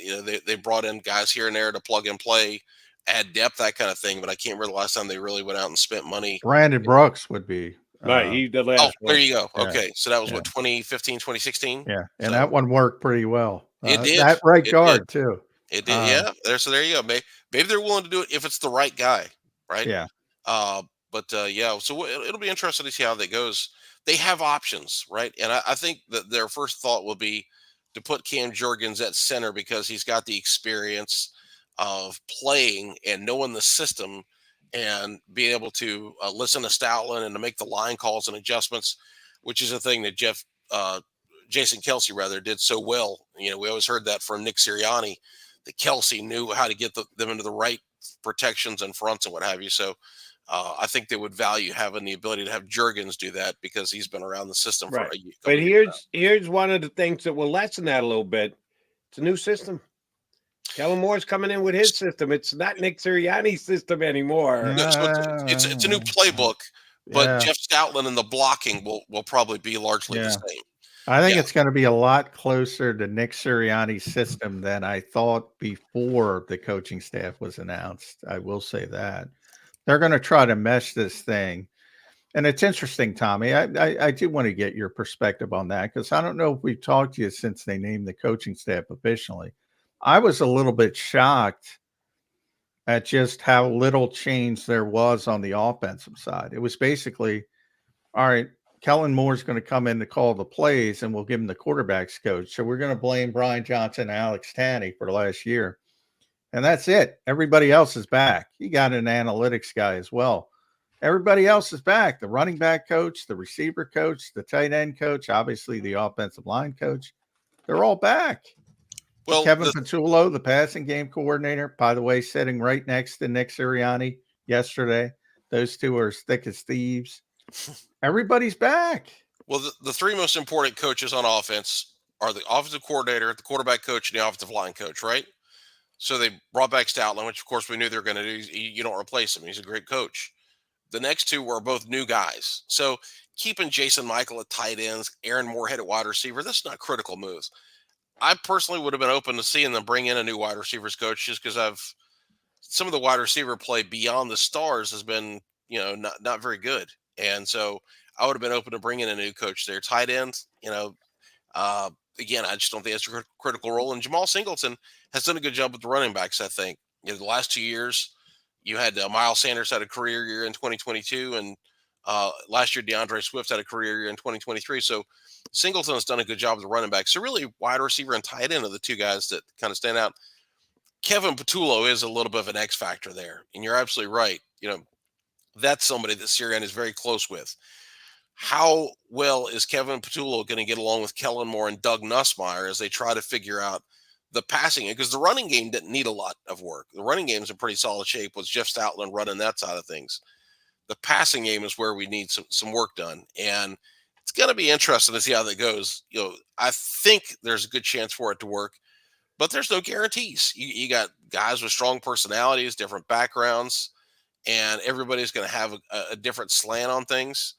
they brought in guys here and there to plug and play, add depth, that kind of thing. But I can't remember the last time they really went out and spent money. Brandon Brooks would be. Right, he the last one. There you go. Yeah. Okay, so that was what, 2015, 2016? Yeah, and that one worked pretty well. It did. That right guard, too. It did, So there you go. Maybe they're willing to do it if it's the right guy, right? Yeah. So it'll be interesting to see how that goes. They have options, right? And I think that their first thought will be to put Cam Jurgens at center because he's got the experience of playing and knowing the system and being able to listen to Stoutland and to make the line calls and adjustments, which is a thing that Jason Kelce did so well. We always heard that from Nick Sirianni, that Kelce knew how to get them into the right protections and fronts and what have you. So I think they would value having the ability to have Jurgens do that because he's been around the system for a year. But here's one of the things that will lessen that a little bit. It's a new system. Kellen Moore's coming in with his system. It's not Nick Sirianni's system anymore. No, so it's a new playbook, But Jeff Stoutland and the blocking will probably be largely the same. I think it's going to be a lot closer to Nick Sirianni's system than I thought before the coaching staff was announced. I will say that. They're going to try to mesh this thing. And it's interesting, Tommy. I do want to get your perspective on that because I don't know if we've talked to you since they named the coaching staff officially. I was a little bit shocked at just how little change there was on the offensive side. It was basically, all right, Kellen Moore's going to come in to call the plays and we'll give him the quarterback's coach. So we're going to blame Brian Johnson and Alex Tanney for last year. And that's it. Everybody else is back. You got an analytics guy as well. Everybody else is back. The running back coach, the receiver coach, the tight end coach, obviously the offensive line coach. They're all back. Well, Kevin Patullo, the passing game coordinator, by the way, sitting right next to Nick Sirianni yesterday. Those two are as thick as thieves. Everybody's back. Well, the three most important coaches on offense are the offensive coordinator, the quarterback coach, and the offensive line coach, right? So they brought back Stoutland, which, of course, we knew they were going to do. You don't replace him. He's a great coach. The next two were both new guys. So keeping Jason Michael at tight ends, Aaron Moorhead at wide receiver, that's not critical moves. I personally would have been open to seeing them bring in a new wide receivers coach just because some of the wide receiver play beyond the stars has been, not very good. And so I would have been open to bringing in a new coach there. Tight ends, again, I just don't think that's a critical role. And Jamal Singleton has done a good job with the running backs, I think. The last 2 years, you had Miles Sanders had a career year in 2022, and last year DeAndre Swift had a career year in 2023. So Singleton has done a good job with the running back. So really, wide receiver and tight end are the two guys that kind of stand out. Kevin Patullo is a little bit of an X factor there, and you're absolutely right. That's somebody that Sirianni is very close with. How well is Kevin Patullo going to get along with Kellen Moore and Doug Nussmeier as they try to figure out the passing game? Because the running game didn't need a lot of work. The running game is in pretty solid shape with Jeff Stoutland running that side of things. The passing game is where we need some work done. And it's going to be interesting to see how that goes. I think there's a good chance for it to work, but there's no guarantees. You got guys with strong personalities, different backgrounds, and everybody's going to have a different slant on things.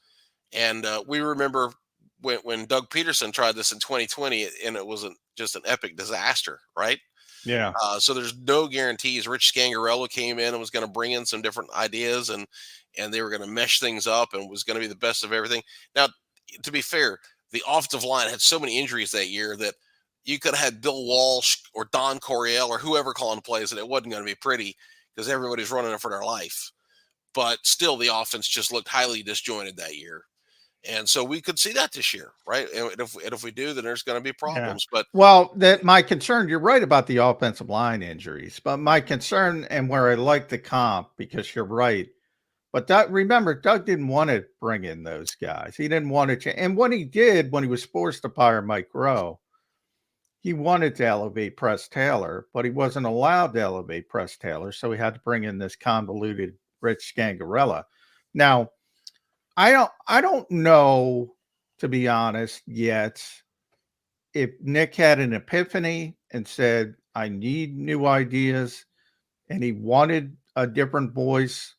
And we remember when Doug Peterson tried this in 2020, and it was just an epic disaster, right? Yeah. So there's no guarantees. Rich Scangarello came in and was going to bring in some different ideas, and they were going to mesh things up and was going to be the best of everything. Now, to be fair, the offensive line had so many injuries that year that you could have had Bill Walsh or Don Coryell or whoever calling plays, and it wasn't going to be pretty because everybody's running it for their life. But still, the offense just looked highly disjointed that year. And so we could see that this year, right? And if we do, then there's going to be problems. Yeah. But my concern, you're right about the offensive line injuries, but my concern and where I like the comp, because you're right, but remember, Doug didn't want to bring in those guys. He didn't want to change. And what he did when he was forced to fire Mike Rowe, he wanted to elevate Press Taylor, but he wasn't allowed to elevate Press Taylor. So he had to bring in this convoluted Rich Scangarella. Now, I don't know, to be honest, yet if Nick had an epiphany and said, I need new ideas, and he wanted a different voice.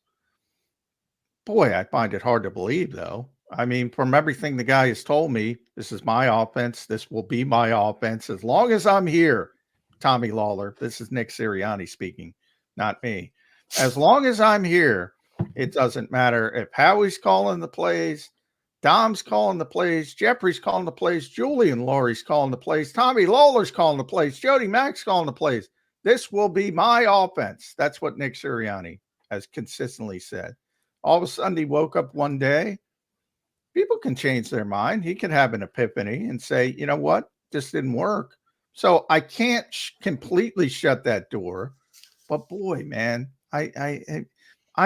Boy, I find it hard to believe, though. I mean, from everything the guy has told me, this is my offense. This will be my offense as long as I'm here. Tommy Lawler, this is Nick Sirianni speaking, not me. As long as I'm here, it doesn't matter if Howie's calling the plays, Dom's calling the plays, Jeffrey's calling the plays, Julian Laurie's calling the plays, Tommy Lawler's calling the plays, Jody Mack's calling the plays. This will be my offense. That's what Nick Sirianni has consistently said. All of a sudden, he woke up one day. People can change their mind. He can have an epiphany and say, you know what? This didn't work. So I can't completely shut that door. But boy, man, I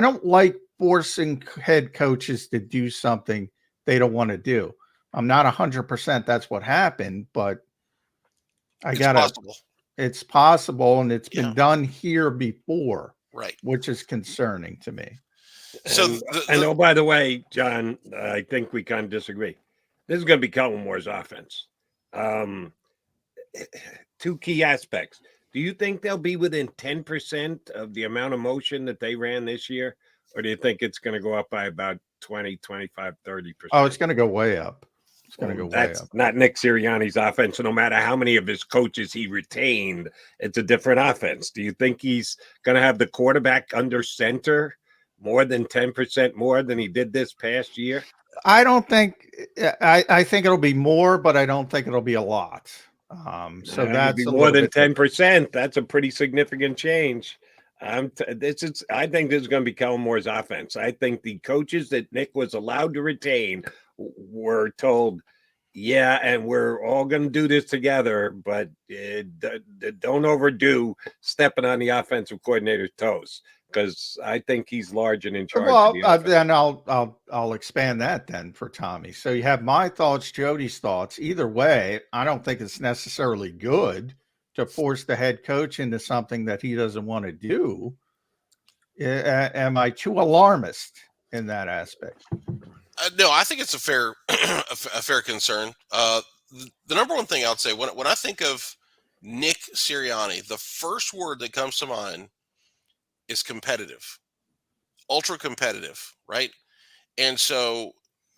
don't like forcing head coaches to do something they don't want to do. I'm not 100% that's what happened, but it's possible, and it's been done here before, right? Which is concerning to me. So I know, by the way, John, I think we kind of disagree. This is going to be Kellen Moore's offense. Two key aspects. Do you think they'll be within 10% of the amount of motion that they ran this year? Or do you think it's going to go up by about 20, 25, 30%. Oh, it's going to go way up. It's going to go way That's up. not Nick Sirianni's offense. So no matter how many of his coaches he retained, it's a different offense. Do you think he's going to have the quarterback under center more than 10% more than he did this past year? I don't think I think it'll be more, but I don't think it'll be a lot. So that's be a more little than bit 10%. That's a pretty significant change. I think this is going to be Kellen Moore's offense. I think the coaches that Nick was allowed to retain were told, yeah, and we're all going to do this together, but don't overdo stepping on the offensive coordinator's toes, because I think he's large and in charge. Well, then I'll expand that then for Tommy. So you have my thoughts, Jody's thoughts. Either way, I don't think it's necessarily good to force the head coach into something that he doesn't want to do. Am I too alarmist in that aspect? No, I think it's a fair a fair concern. The number one thing I would say when I think of Nick Sirianni, the first word that comes to mind is competitive, ultra competitive, right? And so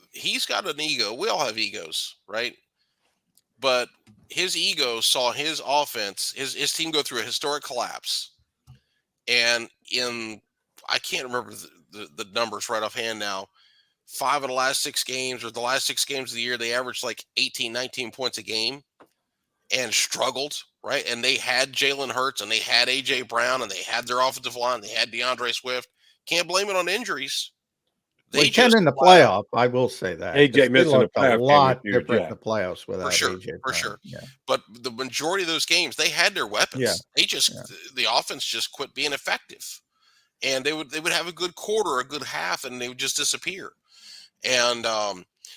he's got an ego. We all have egos, right? But his ego saw his offense, his team go through a historic collapse. And I can't remember the numbers right offhand now. 5 of the last 6 games, or the last 6 games of the year, they averaged like 18, 19 points a game and struggled, right? And they had Jalen Hurts and they had A.J. Brown and they had their offensive line. They had DeAndre Swift. Can't blame it on injuries. They can in the playoff. I will say that AJ missing the playoff a lot game different in the playoffs without for sure, AJ Brown. for sure. Yeah. But the majority of those games, they had their weapons. Yeah. The offense just quit being effective, and they would have a good quarter, a good half, and they would just disappear. And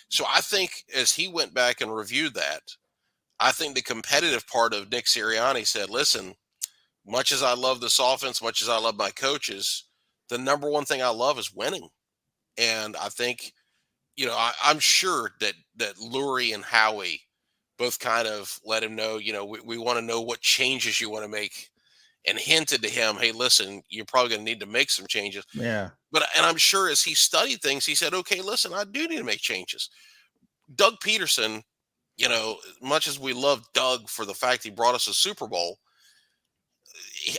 so I think as he went back and reviewed that, I think the competitive part of Nick Sirianni said, "Listen, much as I love this offense, much as I love my coaches, the number one thing I love is winning." And I think, I'm sure that Lurie and Howie both kind of let him know, we want to know what changes you want to make, and hinted to him, hey, listen, you're probably going to need to make some changes. Yeah. And I'm sure as he studied things, he said, okay, listen, I do need to make changes. Doug Peterson, much as we love Doug for the fact he brought us a Super Bowl,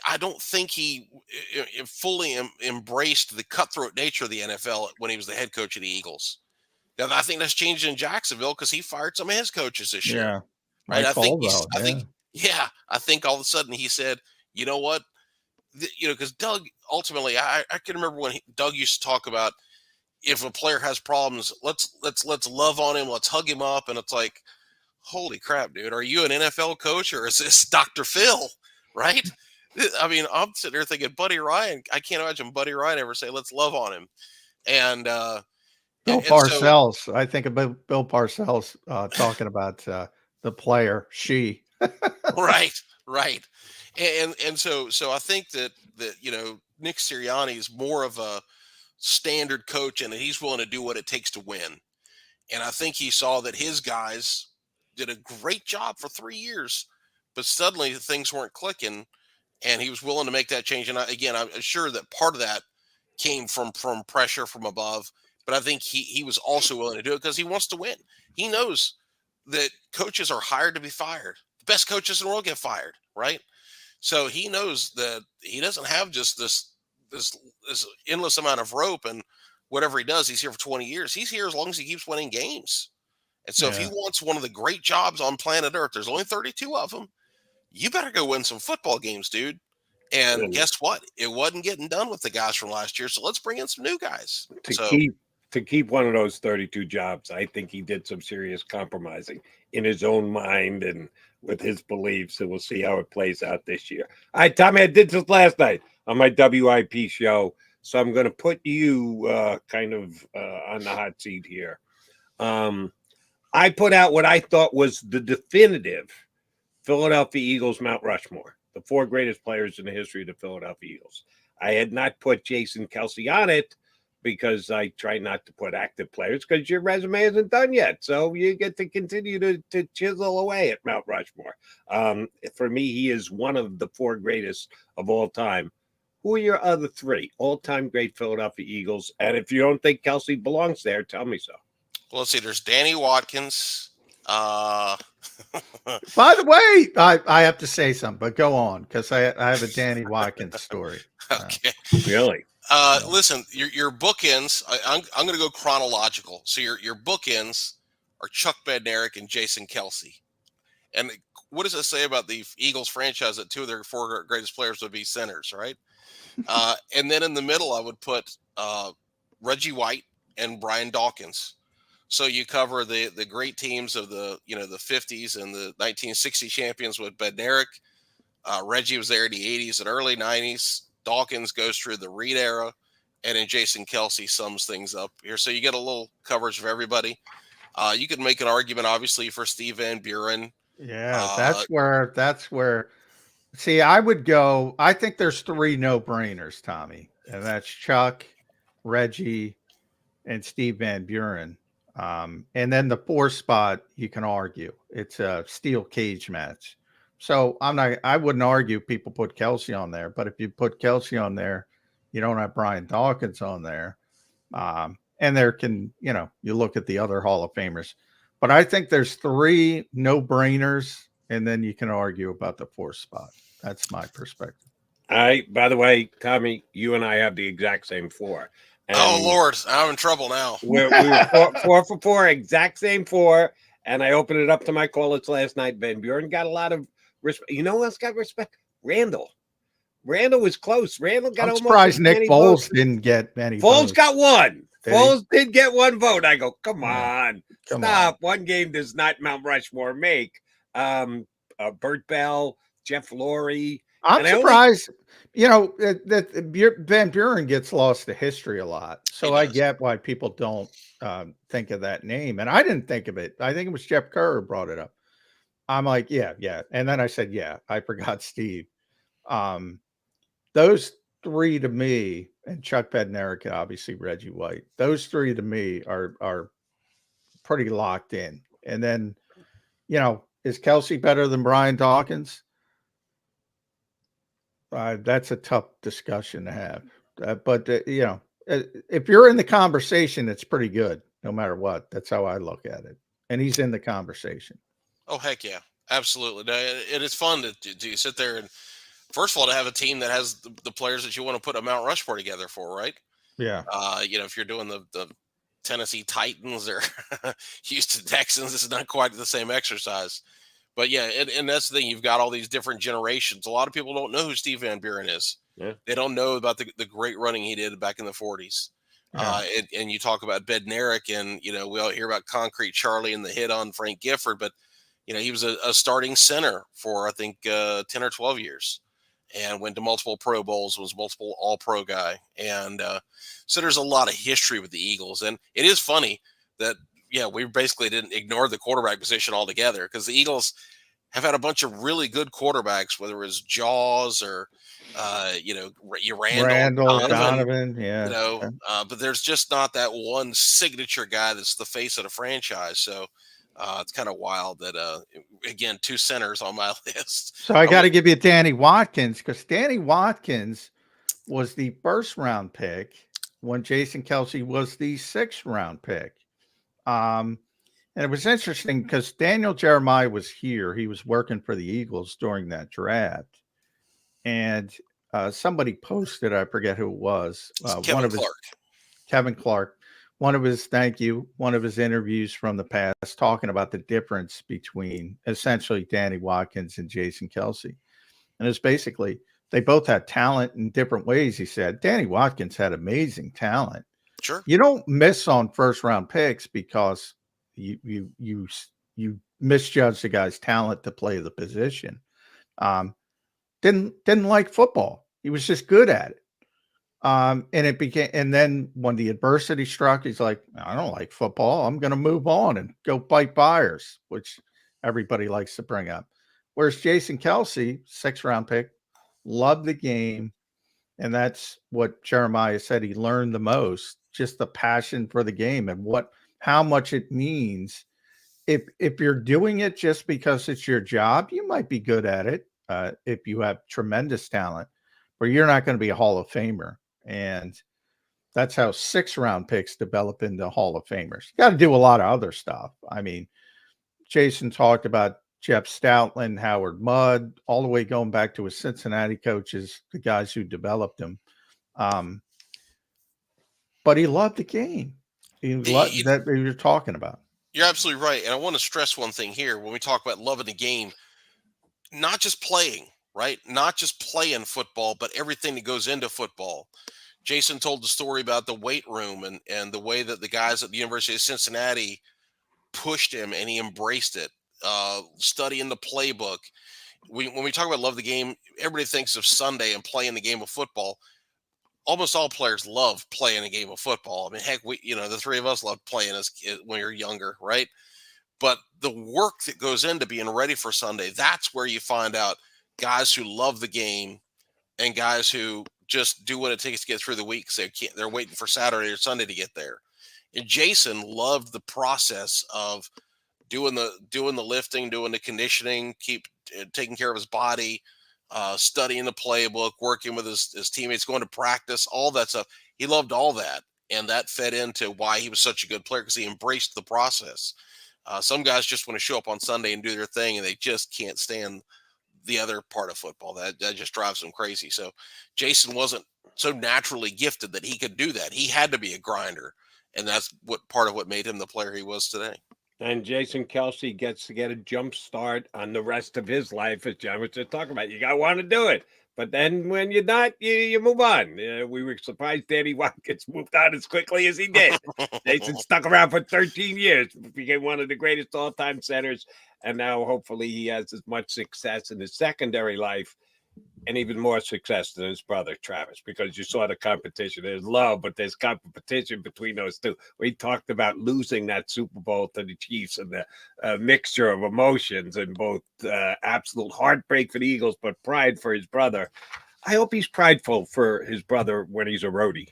I don't think he fully embraced the cutthroat nature of the NFL when he was the head coach of the Eagles. Now, I think that's changed in Jacksonville because he fired some of his coaches this year. Yeah. Right. I think all of a sudden he said, you know what? Because Doug, ultimately, I can remember when Doug used to talk about, if a player has problems, let's love on him, let's hug him up. And it's like, holy crap, dude, are you an NFL coach or is this Dr. Phil? Right? I mean, I'm sitting there thinking, Buddy Ryan, I can't imagine Buddy Ryan ever say, let's love on him. And Bill Parcells, I think about Bill Parcells talking about the player, she. Right. And so I think that Nick Sirianni is more of a standard coach, and he's willing to do what it takes to win. And I think he saw that his guys did a great job for 3 years, but suddenly things weren't clicking, and he was willing to make that change. And I'm sure that part of that came from pressure from above, but I think he was also willing to do it because he wants to win. He knows that coaches are hired to be fired. The best coaches in the world get fired, right? So he knows that he doesn't have just this endless amount of rope, and whatever he does, he's here for 20 years. He's here as long as he keeps winning games. And so if he wants one of the great jobs on planet Earth, there's only 32 of them. You better go win some football games, dude. And guess what? It wasn't getting done with the guys from last year. So let's bring in some new guys. To keep one of those 32 jobs, I think he did some serious compromising in his own mind and with his beliefs. And we'll see how it plays out this year. All right, Tommy, I did this last night on my WIP show. So I'm going to put you kind of on the hot seat here. I put out what I thought was the definitive Philadelphia Eagles Mount Rushmore, the 4 greatest players in the history of the Philadelphia Eagles. I had not put Jason Kelce on it because I try not to put active players because your resume isn't done yet. So you get to continue to chisel away at Mount Rushmore. For me, he is one of the 4 greatest of all time Who are your other three all-time great Philadelphia Eagles? And if you don't think Kelce belongs there, tell me so. Well, let's see. There's Danny Watkins. By the way, I have to say something, but go on, because I have a Danny Watkins story. Okay. Really? Listen, your bookends. I'm going to go chronological. So your bookends are Chuck Bednarik and Jason Kelce. And what does it say about the Eagles franchise that two of their four greatest players would be centers, right? And then in the middle, I would put Reggie White and Brian Dawkins. So you cover the great teams of the 50s and the 1960 champions with Bednarik. Reggie was there in the 80s and early 90s. Dawkins goes through the Reed era, and then Jason Kelce sums things up here. So you get a little coverage of everybody. You could make an argument, obviously, for Steve Van Buren. Yeah, that's where. See, I would go. I think there's three no-brainers, Tommy, and that's Chuck, Reggie, and Steve Van Buren. And then the fourth spot, you can argue it's a steel cage match. So I wouldn't argue people put Kelce on there, but if you put Kelce on there, you don't have Brian Dawkins on there. And there can, you look at the other Hall of Famers, but I think there's three no-brainers, and then you can argue about the fourth spot. That's my perspective. By the way, Tommy, you and I have the exact same four. And oh, Lord, I'm in trouble now. We're four for four, exact same four. And I opened it up to my callers last night. Van Buren got a lot of respect. You know who else got respect? Randall. Randall was close. Randall got I'm almost surprised Nick Foles votes. didn't get any Foles votes. got one. Did Foles did get one vote. I go, come Yeah. on. Come Stop. One game does not Mount Rushmore make. Burt Bell, Jeff Lurie. I'm And surprised, that Van Buren gets lost to history a lot. So I get why people don't think of that name. And I didn't think of it. I think it was Jeff Kerr who brought it up. I'm like, yeah. And then I said, yeah, I forgot Steve. Those three to me, and Chuck Bednarik, obviously Reggie White, those three to me are pretty locked in. And then, is Kelce better than Brian Dawkins? That's a tough discussion to have. But if you're in the conversation, it's pretty good, no matter what. That's how I look at it. And he's in the conversation. Oh, heck yeah. Absolutely. It is fun to sit there and, first of all, to have a team that has the players that you want to put a Mount Rushmore together for, right? Yeah. If you're doing the Tennessee Titans or Houston Texans, this is not quite the same exercise. But yeah, and that's the thing. You've got all these different generations. A lot of people don't know who Steve Van Buren is. Yeah. They don't know about the great running he did back in the 40s. Yeah. And you talk about Bednarik, and we all hear about Concrete Charlie and the hit on Frank Gifford, but he was a starting center for I think 10 or 12 years, and went to multiple Pro Bowls, was multiple All-Pro guy, and so there's a lot of history with the Eagles, and it is funny that. Yeah, we basically didn't ignore the quarterback position altogether, because the Eagles have had a bunch of really good quarterbacks, whether it was Jaws or, Randall, Donovan, yeah. But there's just not that one signature guy that's the face of the franchise. So it's kind of wild that, again, two centers on my list. So I got to give you Danny Watkins, because Danny Watkins was the first round pick when Jason Kelce was the 6th round pick. And it was interesting because Daniel Jeremiah was here. He was working for the Eagles during that draft. And somebody posted, I forget who it was. Kevin Clark, one of his interviews from the past, talking about the difference between essentially Danny Watkins and Jason Kelce. And it's basically, they both had talent in different ways. He said, Danny Watkins had amazing talent. Sure. You don't miss on first round picks because you misjudge the guy's talent to play the position. Didn't like football. He was just good at it. And then when the adversity struck, he's like, I don't like football. I'm going to move on and go fight fires, which everybody likes to bring up. Whereas Jason Kelce, 6th round pick, loved the game. And that's what Jeremiah said he learned the most, just the passion for the game and how much it means. If you're doing it just because it's your job, you might be good at it if you have tremendous talent. or you're not going to be a Hall of Famer. And that's how 6th-round picks develop into Hall of Famers. You got to do a lot of other stuff. I mean, Jason talked about Jeff Stoutland, Howard Mudd, all the way going back to his Cincinnati coaches, the guys who developed him. But he loved the game. He loved that you're talking about. You're absolutely right. And I want to stress one thing here when we talk about loving the game, not just playing, right? Not just playing football, but everything that goes into football. Jason told the story about the weight room and the way that the guys at the University of Cincinnati pushed him and he embraced it. Studying the playbook. When we talk about love the game, everybody thinks of Sunday and playing the game of football. Almost all players love playing a game of football. I mean, heck, the three of us love playing when you're younger, right? But the work that goes into being ready for Sunday, that's where you find out guys who love the game and guys who just do what it takes to get through the week because they're waiting for Saturday or Sunday to get there. And Jason loved the process of doing the lifting, doing the conditioning, taking care of his body, studying the playbook, working with his teammates, going to practice, all that stuff. He loved all that, and that fed into why he was such a good player because he embraced the process. Some guys just want to show up on Sunday and do their thing, and they just can't stand the other part of football. That just drives them crazy. So Jason wasn't so naturally gifted that he could do that. He had to be a grinder, and that's part of what made him the player he was today. And Jason Kelce gets to get a jump start on the rest of his life, as John was just talking about. You got to want to do it. But then when you're not, you move on. We were surprised Danny Watkins moved on as quickly as he did. Jason stuck around for 13 years, became one of the greatest all-time centers, and now hopefully he has as much success in his secondary life and even more success than his brother Travis, because you saw the competition. There's love, but there's competition between those two. We talked about losing that Super Bowl to the Chiefs and the mixture of emotions and both absolute heartbreak for the Eagles, but pride for his brother. I hope he's prideful for his brother when he's a roadie.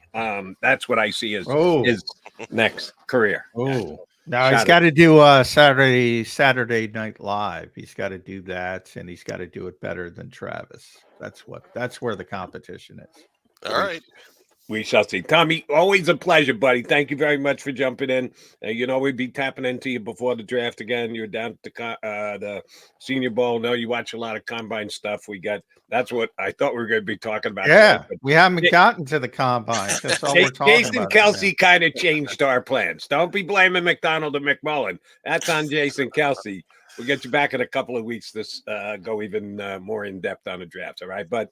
That's what I see as his next career. Oh, now he's got to do Saturday Night Live. He's got to do that, and he's got to do it better than Travis. That's where the competition is. All right. We shall see. Tommy, always a pleasure, buddy. Thank you very much for jumping in. We'd be tapping into you before the draft again. You're down at the Senior Bowl. No, you watch a lot of combine stuff. That's what I thought we were going to be talking about. Yeah, we haven't gotten to the combine. That's all we're talking Jason about. Kelce kind of changed our plans. Don't be blaming McDonald and McMullen. That's on Jason Kelce. We'll get you back in a couple of weeks to go even more in depth on the draft. All right, but.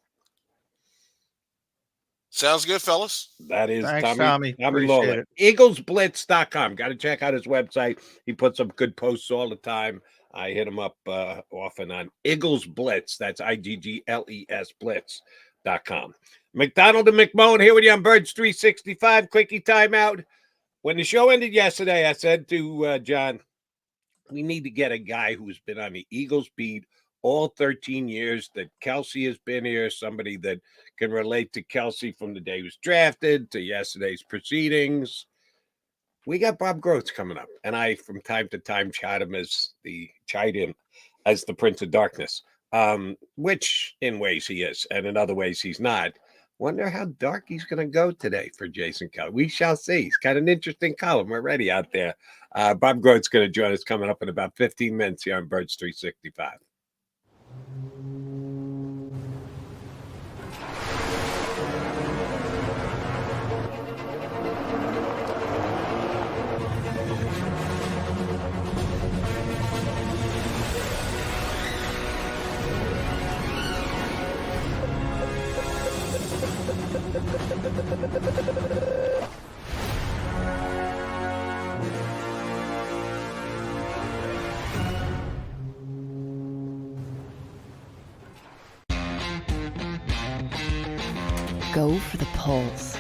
Sounds good, fellas. That is Thanks, Tommy Appreciate Lola. it. EaglesBlitz.com. Got to check out his website. He puts up good posts all the time. I hit him up often on Eagles Blitz. That's IGGLES Blitz.com. McDonald and McMullen here with you on Birds 365. Quickie timeout. When the show ended yesterday, I said to John, we need to get a guy who's been on the Eagles beat all 13 years that Kelce has been here, somebody that can relate to Kelce from the day he was drafted to yesterday's proceedings. We got Bob Groats coming up, and I, from time to time, chide him as the Prince of Darkness, which in ways he is, and in other ways he's not. Wonder how dark he's going to go today for Jason Kelce. We shall see. He's got an interesting column already out there. Bob Groats going to join us coming up in about 15 minutes here on Birds 365. Go for the pulls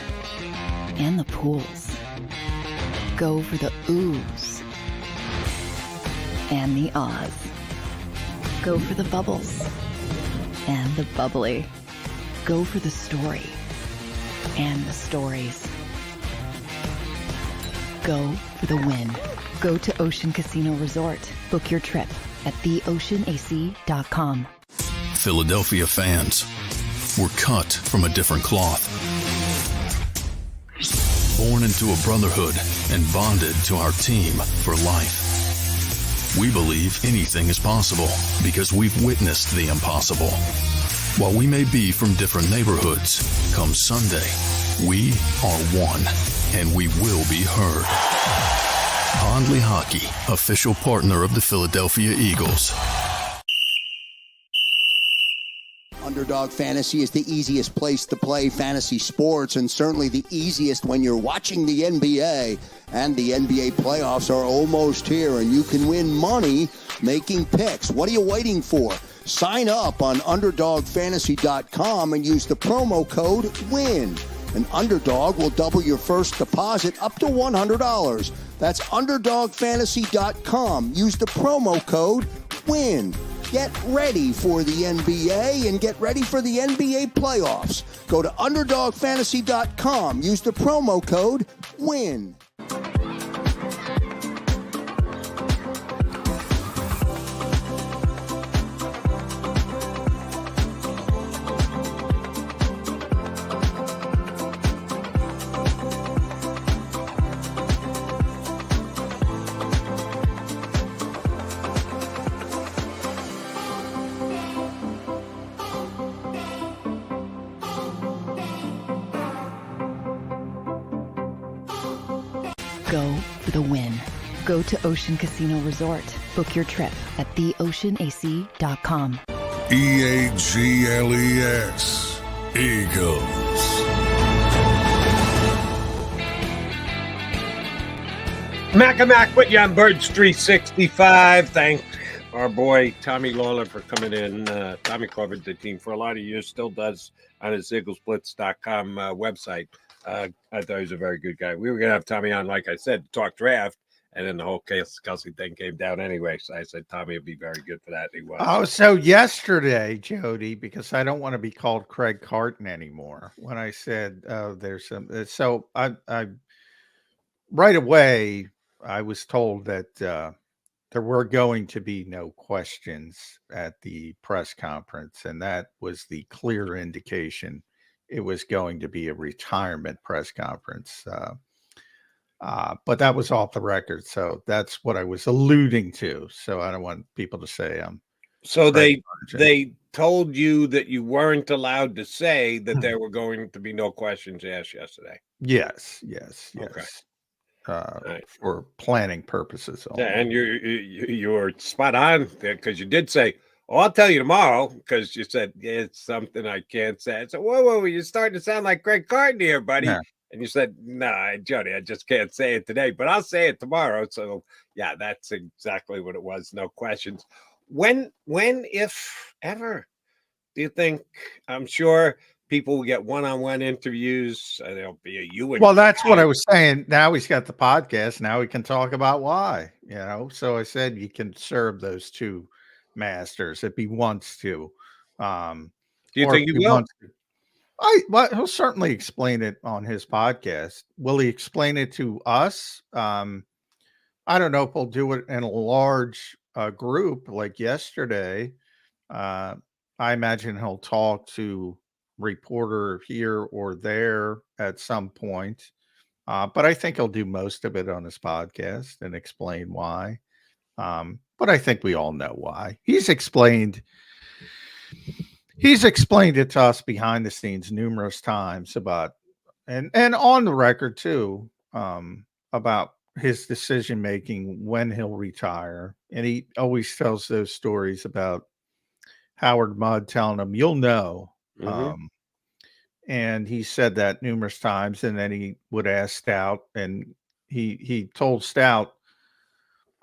and the pools. Go for the oohs and the ahs. Go for the bubbles and the bubbly. Go for the story and the stories. Go for the win. Go to Ocean Casino Resort. Book your trip at theoceanac.com. Philadelphia fans, we're cut from a different cloth. Born into a brotherhood and bonded to our team for life. We believe anything is possible because we've witnessed the impossible. While we may be from different neighborhoods, come Sunday, we are one, and we will be heard. Pondley Hockey, official partner of the Philadelphia Eagles. Underdog Fantasy is the easiest place to play fantasy sports, and certainly the easiest when you're watching the NBA. And the NBA playoffs are almost here, and you can win money making picks. What are you waiting for? Sign up on UnderdogFantasy.com and use the promo code WIN. An Underdog will double your first deposit up to $100. That's UnderdogFantasy.com. Use the promo code WIN. Get ready for the NBA and get ready for the NBA playoffs. Go to UnderdogFantasy.com. Use the promo code WIN. Go for the win. Go to Ocean Casino Resort. Book your trip at theoceanac.com. EAGLES. Eagles. Mac with you on Birds 365. Thank our boy Tommy Lawler for coming in. Tommy covered the team for a lot of years, still does on his ZiggleSplits.com website. I thought he was a very good guy. We were going to have Tommy on, like I said, to talk draft, and then the whole Kelce thing came down anyway. So I said Tommy would be very good for that. He was. Oh, so yesterday, Jody, because I don't want to be called Craig Carton anymore. When I said there's some, so I right away I was told that there were going to be no questions at the press conference, and that was the clear indication it was going to be a retirement press conference. But that was off the record. So that's what I was alluding to. So I don't want people to say so they told you that you weren't allowed to say that there were going to be no questions asked yesterday. Yes. Okay. Right. For planning purposes. Yeah, and you were spot on because you did say, "Oh, I'll tell you tomorrow," because you said it's something I can't say. I said, whoa, you're starting to sound like Greg Carton here, buddy. Yeah. And you said, "Nah, Jody, I just can't say it today, but I'll say it tomorrow." So yeah, that's exactly what it was. No questions. When, if ever, do you think? I'm sure people will get one-on-one interviews. There'll be a you and well, that's what I was saying. Now he's got the podcast. Now we can talk about why. So I said you can serve those two masters if he wants to. Do you think he will? Well, he'll certainly explain it on his podcast. Will he explain it to us? I don't know if he'll do it in a large group like yesterday. I imagine he'll talk to reporter here or there at some point. But I think he'll do most of it on his podcast and explain why. But I think we all know why. He's explained it to us behind the scenes numerous times about, and on the record too, about his decision making when he'll retire. And he always tells those stories about Howard Mudd telling him, "You'll know." Mm-hmm. And he said that numerous times, and then he would ask Stout, and he told Stout,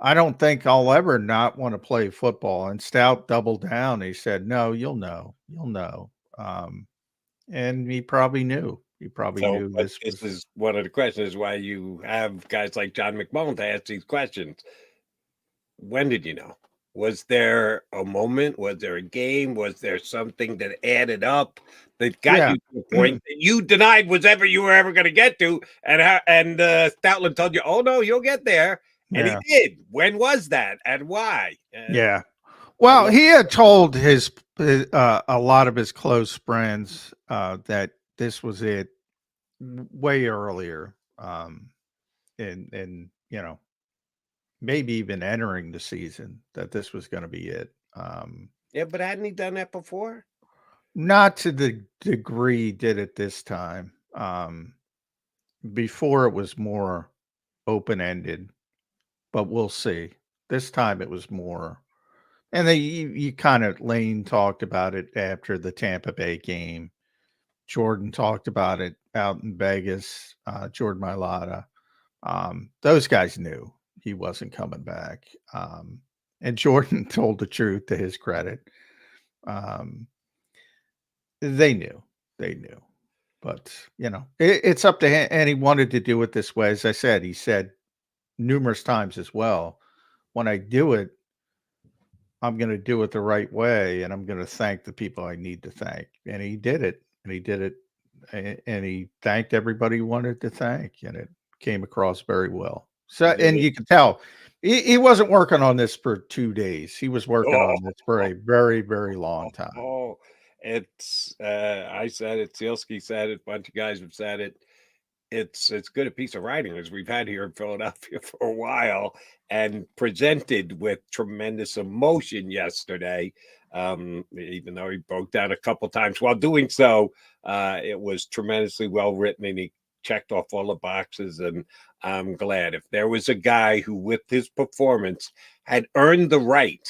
"I don't think I'll ever not want to play football." And Stout doubled down. He said, "No, you'll know. And he probably knew. He probably knew this is one of the questions why you have guys like John McMullen to ask these questions. When did you know? Was there a moment? Was there a game? Was there something that added up that got you to the point that you denied you were ever going to get to? And Stoutland told you, "Oh no, you'll get there." And he did. When was that and why? Well, he had told a lot of his close friends that this was it way earlier, and maybe even entering the season, that this was going to be it. Yeah, but hadn't he done that before? Not to the degree he did it this time. Before it was more open ended, but we'll see. This time it was more. And then you kind of Lane talked about it after the Tampa Bay game. Jordan talked about it out in Vegas. Jordan Mailata. Those guys knew he wasn't coming back. And Jordan told the truth, to his credit. They knew. But it's up to him. And he wanted to do it this way. As I said, he said numerous times as well, when I do it, I'm going to do it the right way, and I'm going to thank the people I need to thank. And he did it. And he thanked everybody he wanted to thank, and it came across very well. So, and you can tell he wasn't working on this for 2 days. He was working on this for a very, very long time. Oh, it's I said it, Sealski said it, a bunch of guys have said it. It's good a piece of writing as we've had here in Philadelphia for a while, and presented with tremendous emotion yesterday. Even though he broke down a couple times while doing so, it was tremendously well written, and he checked off all the boxes. And I'm glad. If there was a guy who, with his performance, had earned the right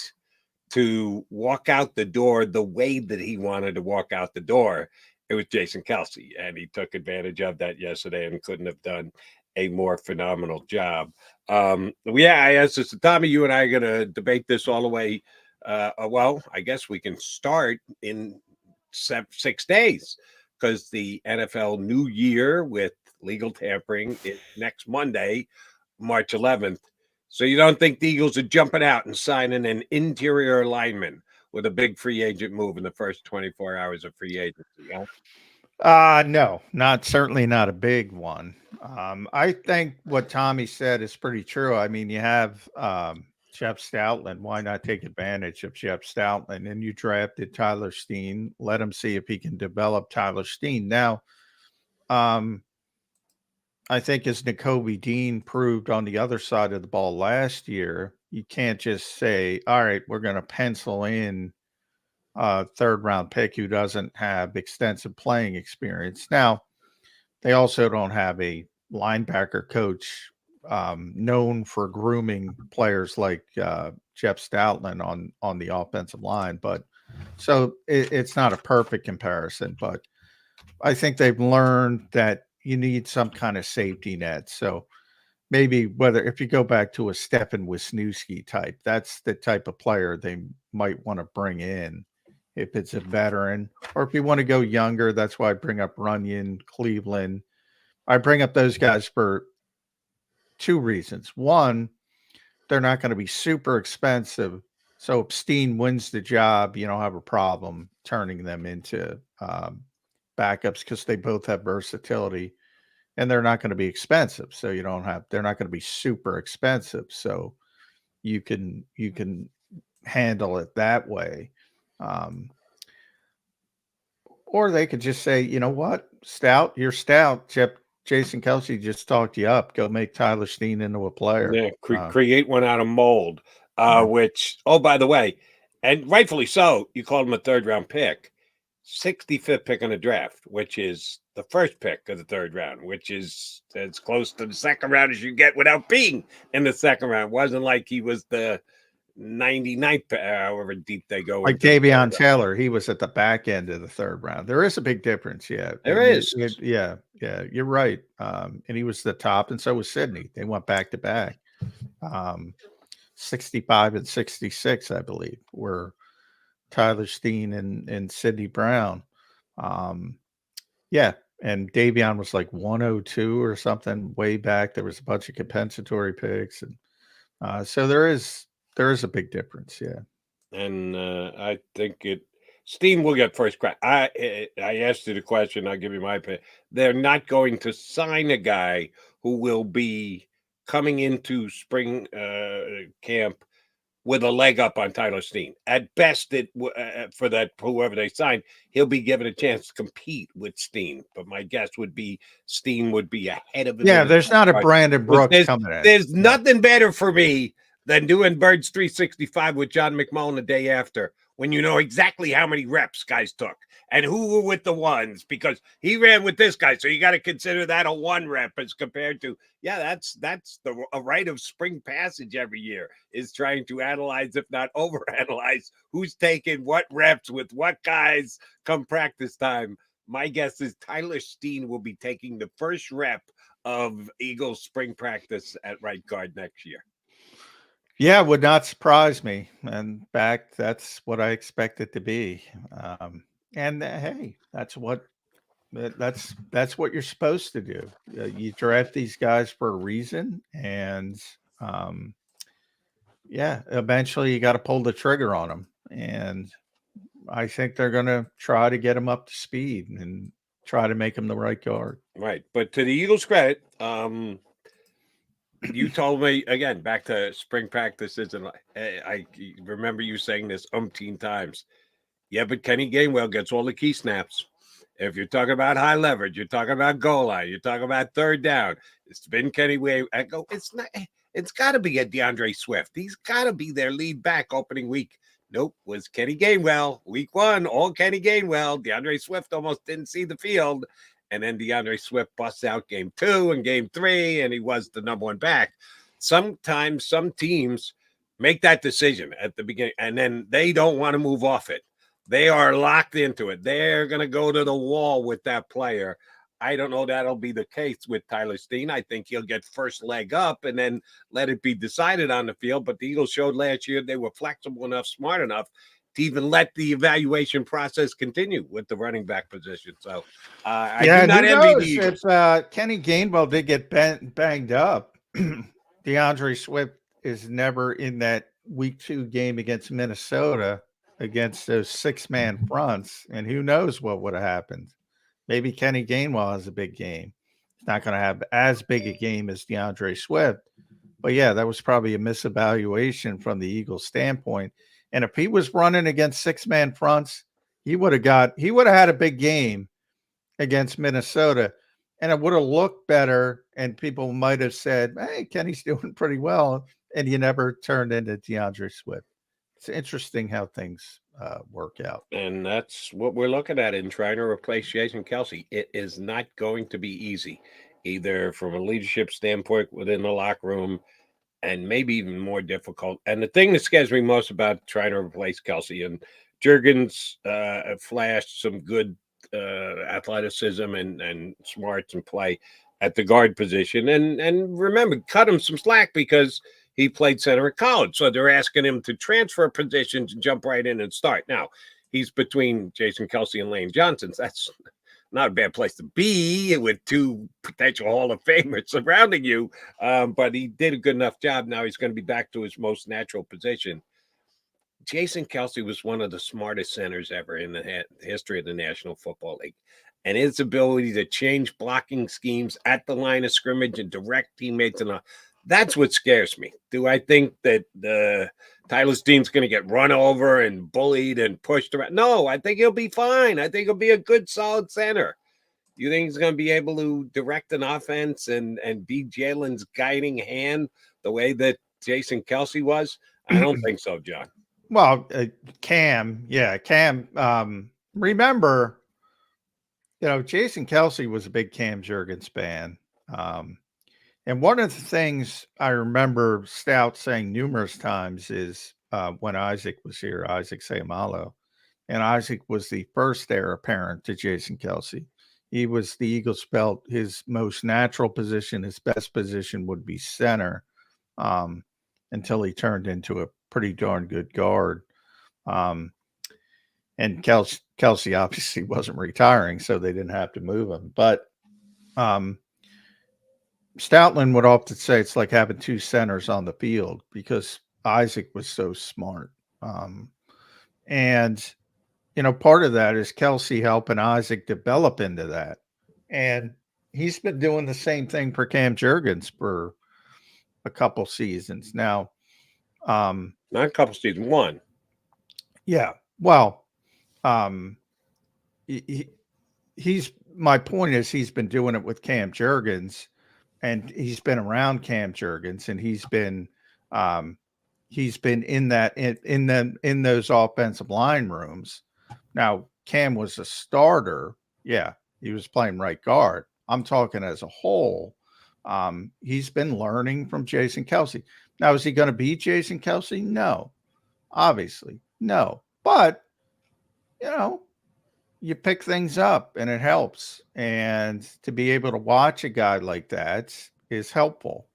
to walk out the door the way that he wanted to walk out the door, it was Jason Kelce, and he took advantage of that yesterday and couldn't have done a more phenomenal job. Yeah, I asked this to Tommy. You and I are going to debate this all the way. Well, I guess we can start in 6 days, because the NFL New Year with legal tampering is next Monday, March 11th. So you don't think the Eagles are jumping out and signing an interior lineman with a big free agent move in the first 24 hours of free agency? No, certainly not a big one. I think what Tommy said is pretty true. I mean, you have Jeff Stoutland. Why not take advantage of Jeff Stoutland? And you drafted Tyler Steen. Let him see if he can develop Tyler Steen. Now, I think, as Nakobe Dean proved on the other side of the ball last year, you can't just say, all right, we're going to pencil in a third-round pick who doesn't have extensive playing experience. Now, they also don't have a linebacker coach known for grooming players like Jeff Stoutland on the offensive line. But so it's not a perfect comparison, but I think they've learned that you need some kind of safety net. So maybe if you go back to a Stefan Wisniewski type, that's the type of player they might want to bring in if it's a veteran. Or if you want to go younger, that's why I bring up Runyon, Cleveland. I bring up those guys for 2 reasons. One, they're not going to be super expensive. So if Steen wins the job, you don't have a problem turning them into backups, because they both have versatility, and they're not going to be expensive. So they're not going to be super expensive. So you can handle it that way. Or they could just say, you know what, you're stout. Jason Kelce just talked you up. Go make Tyler Steen into a player. Yeah, create one out of mold. Which, oh, by the way, and rightfully so, you called him a third-round pick. 65th pick in the draft, which is the first pick of the third round, which is as close to the second round as you get without being in the second round. It wasn't like he was the 99th, however deep they go. Like Davion Taylor, he was at the back end of the third round. There is a big difference. Yeah, there is. Yeah, you're right. And he was the top, and so was Sidney. They went back to back. 65 and 66, I believe, were Tyler Steen and Sidney Brown. Yeah, and Davion was like 102 or something way back. There was a bunch of compensatory picks, and so there is a big difference. Yeah, and I think Steen will get first crack. I asked you the question. I'll give you my opinion. They're not going to sign a guy who will be coming into spring camp with a leg up on Tyler Steen. At best, for that whoever they signed, he'll be given a chance to compete with Steen. But my guess would be Steen would be ahead of him. Yeah, there's not a Brandon Brooks coming in. There's nothing better for me than doing Birds 365 with John McMullen the day after, when you know exactly how many reps guys took and who were with the ones, because he ran with this guy. So you got to consider that a 1 rep as compared to, that's a rite of spring passage every year, is trying to analyze, if not overanalyze, who's taking what reps with what guys come practice time. My guess is Tyler Steen will be taking the first rep of Eagles spring practice at right guard next year. Yeah, would not surprise me. And back, that's what I expect it to be. Hey, that's what you're supposed to do. You draft these guys for a reason, and eventually you got to pull the trigger on them. And I think they're going to try to get him up to speed and try to make him the right guard. Right, but to the Eagles' credit, you told me again back to spring practices, and I remember you saying this umpteen times. Yeah, but Kenny Gainwell gets all the key snaps. If you're talking about high leverage, you're talking about goal line, you're talking about third down. It's been Kenny Way. I go, it's not. It's got to be a DeAndre Swift. He's got to be their lead back opening week. Nope, was Kenny Gainwell. Week 1, all Kenny Gainwell. DeAndre Swift almost didn't see the field. And then DeAndre Swift busts out game 2 and game 3, and he was the number 1 back. Sometimes some teams make that decision at the beginning, and then they don't want to move off it. They are locked into it. They're going to go to the wall with that player. I don't know that'll be the case with Tyler Steen. I think he'll get first leg up and then let it be decided on the field. But the Eagles showed last year they were flexible enough, smart enough to even let the evaluation process continue with the running back position. So I do not envy the Eagles. If Kenny Gainwell did get banged up, DeAndre Swift is never in that week 2 game against Minnesota against those 6-man fronts. And who knows what would have happened. Maybe Kenny Gainwell has a big game. He's not going to have as big a game as DeAndre Swift. But yeah, that was probably a misevaluation from the Eagles standpoint. And if he was running against 6-man fronts, he would have had a big game against Minnesota, and it would have looked better. And people might have said, "Hey, Kenny's doing pretty well," and you never turned into DeAndre Swift. It's interesting how things work out. And that's what we're looking at in trying to replace Jason Kelce. It is not going to be easy, either from a leadership standpoint within the locker room, and maybe even more difficult. And the thing that scares me most about trying to replace Kelce, and Jurgens flashed some good athleticism and smarts and play at the guard position. And remember, cut him some slack because he played center at college. So they're asking him to transfer positions and jump right in and start. Now, he's between Jason Kelce and Lane Johnson. That's not a bad place to be with 2 potential Hall of Famers surrounding you. But he did a good enough job. Now he's going to be back to his most natural position. Jason Kelce was one of the smartest centers ever in the history of the National Football League. And his ability to change blocking schemes at the line of scrimmage and direct teammates, and that's what scares me. Do I think that Tyler Steen's going to get run over and bullied and pushed around? No, I think he'll be fine. I think he'll be a good, solid center. You think he's going to be able to direct an offense and be Jalen's guiding hand the way that Jason Kelce was? I don't think so, John. Well, Cam. Remember, Jason Kelce was a big Cam Jurgens fan. And one of the things I remember Stout saying numerous times is when Isaac was here, Isaac Seumalo, and Isaac was the first heir apparent to Jason Kelce. He was the Eagles felt his most natural position, his best position would be center until he turned into a pretty darn good guard. And Kelce obviously wasn't retiring, so they didn't have to move him. But Stoutland would often say it's like having 2 centers on the field because Isaac was so smart. And, part of that is Kelce helping Isaac develop into that. And he's been doing the same thing for Cam Jurgens for a couple seasons. Now, Not a couple seasons, one. Yeah. Well, he's my point is he's been doing it with Cam Jurgens, and he's been around Cam Jurgens, and he's been in those offensive line rooms. Now, Cam was a starter. Yeah, he was playing right guard. I'm talking as a whole. He's been learning from Jason Kelce. Now, is he going to beat Jason Kelce? No, obviously, no. But, you pick things up and it helps. And to be able to watch a guy like that is helpful.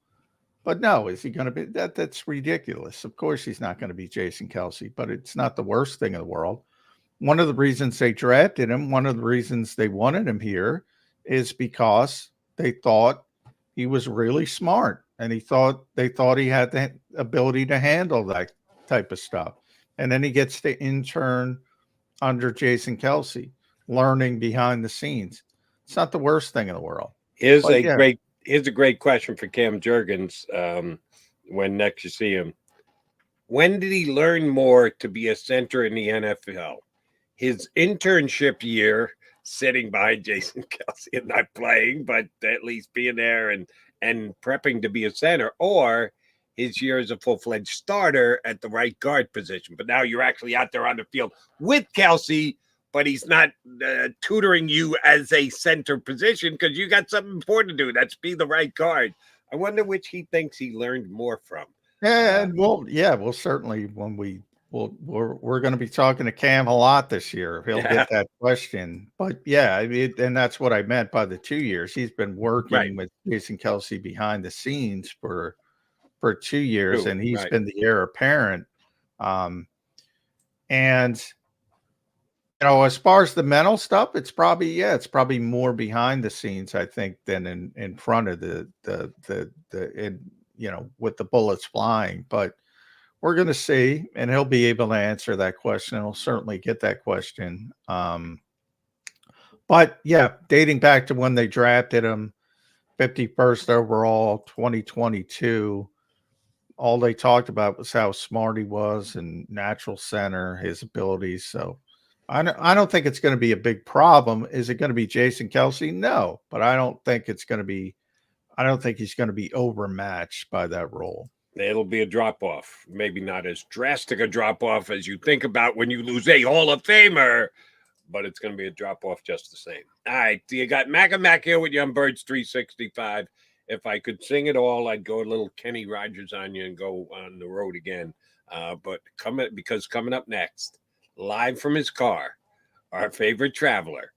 But no, is he going to be that? That's ridiculous. Of course, he's not going to be Jason Kelce, but it's not the worst thing in the world. One of the reasons they drafted him, one of the reasons they wanted him here is because they thought he was really smart, and they thought he had the ability to handle that type of stuff. And then he gets to intern under Jason Kelce, learning behind the scenes. It's not the worst thing in the world. Here's a great question for Cam Jurgens when next you see him. When did he learn more to be a center in the NFL? His internship year, sitting behind Jason Kelce and not playing, but at least being there and prepping to be a center, or his year as a full-fledged starter at the right guard position. But now you're actually out there on the field with Kelce, but he's not tutoring you as a center position because you got something important to do. That's be the right guard. I wonder which he thinks he learned more from. And we'll certainly when we're going to be talking to Cam a lot this year. He'll get that question. But yeah, and that's what I meant by the 2 years. He's been working with Jason Kelce behind the scenes for 2 years, and he's been the heir apparent. And as far as the mental stuff, it's probably more behind the scenes, I think, than in front of with the bullets flying. But we're going to see, and he'll be able to answer that question. He'll certainly get that question. But yeah, dating back to when they drafted him, 51st overall, 2022, all they talked about was how smart he was and natural center, his abilities. So I don't think it's going to be a big problem. Is it going to be Jason Kelce? No, but I don't think he's going to be overmatched by that role. It'll be a drop-off. Maybe not as drastic a drop-off as you think about when you lose a Hall of Famer, but it's going to be a drop-off just the same. All right, you got Mac and Mac here with Young Birds 365. If I could sing it all, I'd go a little Kenny Rogers on you and go on the road again. But coming up next, live from his car, our favorite traveler.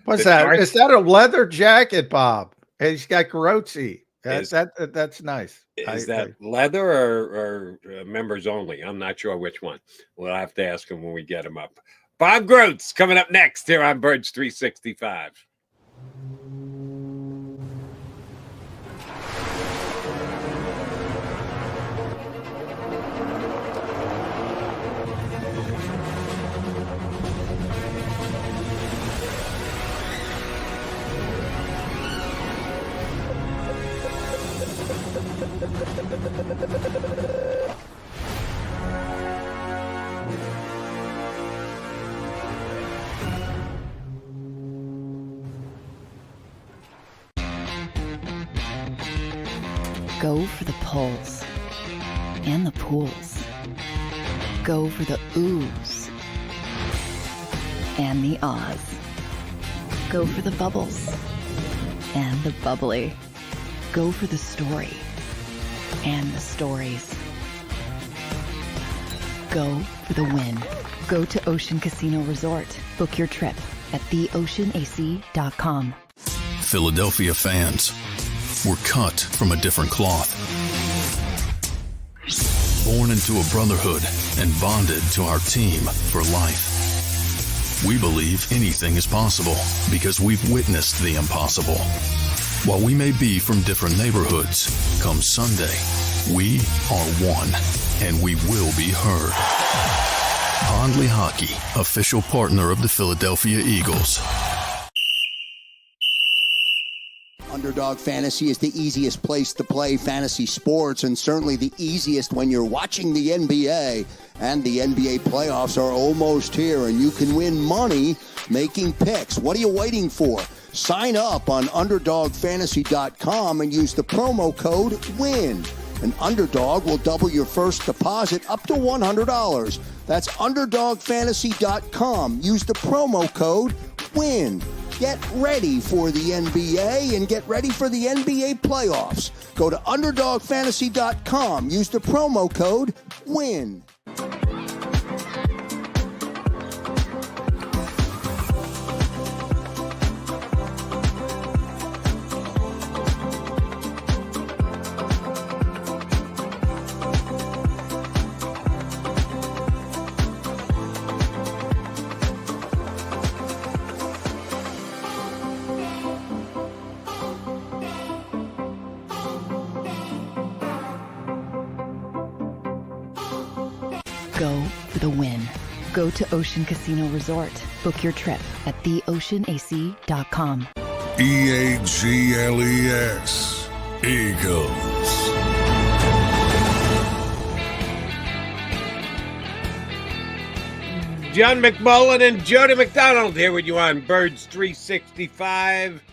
What's that? Is that a leather jacket, Bob? He's got Krause. That's nice. Is that leather or members only? I'm not sure which one. We'll have to ask him when we get him up. Bob Groats coming up next here on Birds 365. Go for the pulls and the pools. Go for the oohs and the ahs. Go for the bubbles and the bubbly. Go for the story and the stories. Go for the win. Go to Ocean Casino Resort. Book your trip at theoceanac.com. Philadelphia fans, we're cut from a different cloth. Born into a brotherhood and bonded to our team for life. We believe anything is possible because we've witnessed the impossible. While we may be from different neighborhoods, come Sunday, we are one, and we will be heard. Pondley Hockey, official partner of the Philadelphia Eagles. Underdog Fantasy is the easiest place to play fantasy sports, and certainly the easiest when you're watching the NBA. And the NBA playoffs are almost here, and you can win money making picks. What are you waiting for? Sign up on UnderdogFantasy.com and use the promo code WIN. An Underdog will double your first deposit up to $100. That's UnderdogFantasy.com. Use the promo code WIN. Get ready for the NBA and get ready for the NBA playoffs. Go to UnderdogFantasy.com. Use the promo code WIN. Go for the win. Go to Ocean Casino Resort. Book your trip at theoceanac.com. EAGLES. Eagles. John McMullen and Jody McDonald here with you on Birds 365.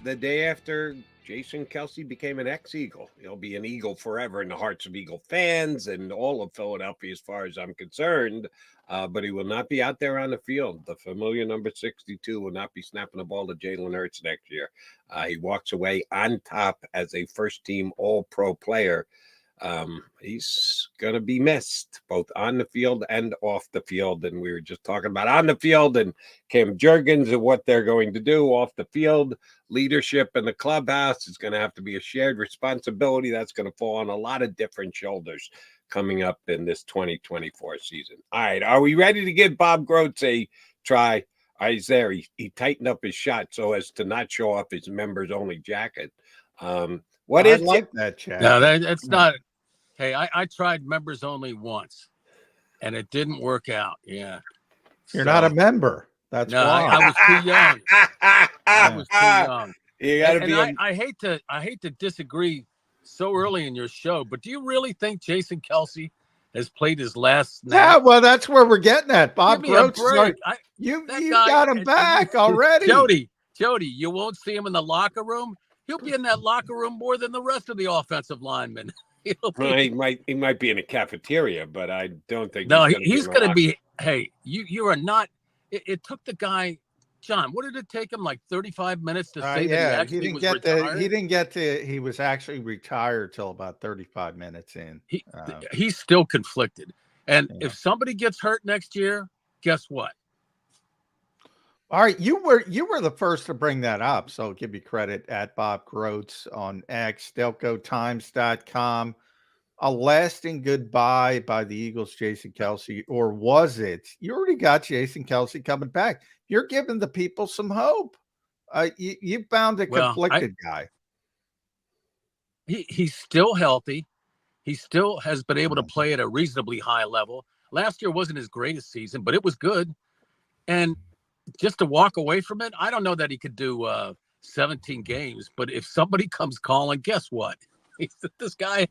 The day after Jason Kelce became an ex-Eagle. He'll be an Eagle forever in the hearts of Eagle fans and all of Philadelphia as far as I'm concerned. But he will not be out there on the field. The familiar number 62 will not be snapping the ball to Jalen Hurts next year. He walks away on top as a first-team All-Pro player. He's going to be missed both on the field and off the field. And we were just talking about on the field and Kim Jurgens and what they're going to do off the field. Leadership in the clubhouse is going to have to be a shared responsibility. That's going to fall on a lot of different shoulders coming up in this 2024 season. All right. Are we ready to give Bob Groats a try? He's there. He tightened up his shot so as to not show off his members only jacket. What is like that, Chad? No, that's not. Hey, I tried members only once, and it didn't work out. Yeah, you're not a member. That's no, why I was too young. I was too young. You gotta be. I hate to disagree so early in your show, but do you really think Jason Kelce has played his last snap? Yeah, well, that's where we're getting at. Bob Groats, you guy, got him back already. Jody, you won't see him in the locker room. He'll be in that locker room more than the rest of the offensive linemen. He might be in a cafeteria, but I don't think. No, he's going to be. Hey, you are not. It took the guy, John. What did it take him? Like 35 minutes to say that he didn't get retired? He didn't get to. He was actually retired till about 35 minutes in. He's still conflicted, and if somebody gets hurt next year, guess what? All right, you were the first to bring that up, so I'll give you credit at Bob Groats on X, DelcoTimes.com. A lasting goodbye by the Eagles, Jason Kelce, or was it? You already got Jason Kelce coming back. You're giving the people some hope. You found a conflicted guy. He's still healthy. He still has been able to play at a reasonably high level. Last year wasn't his greatest season, but it was good. And just to walk away from it, I don't know that he could do 17 games, but if somebody comes calling, guess what? This guy,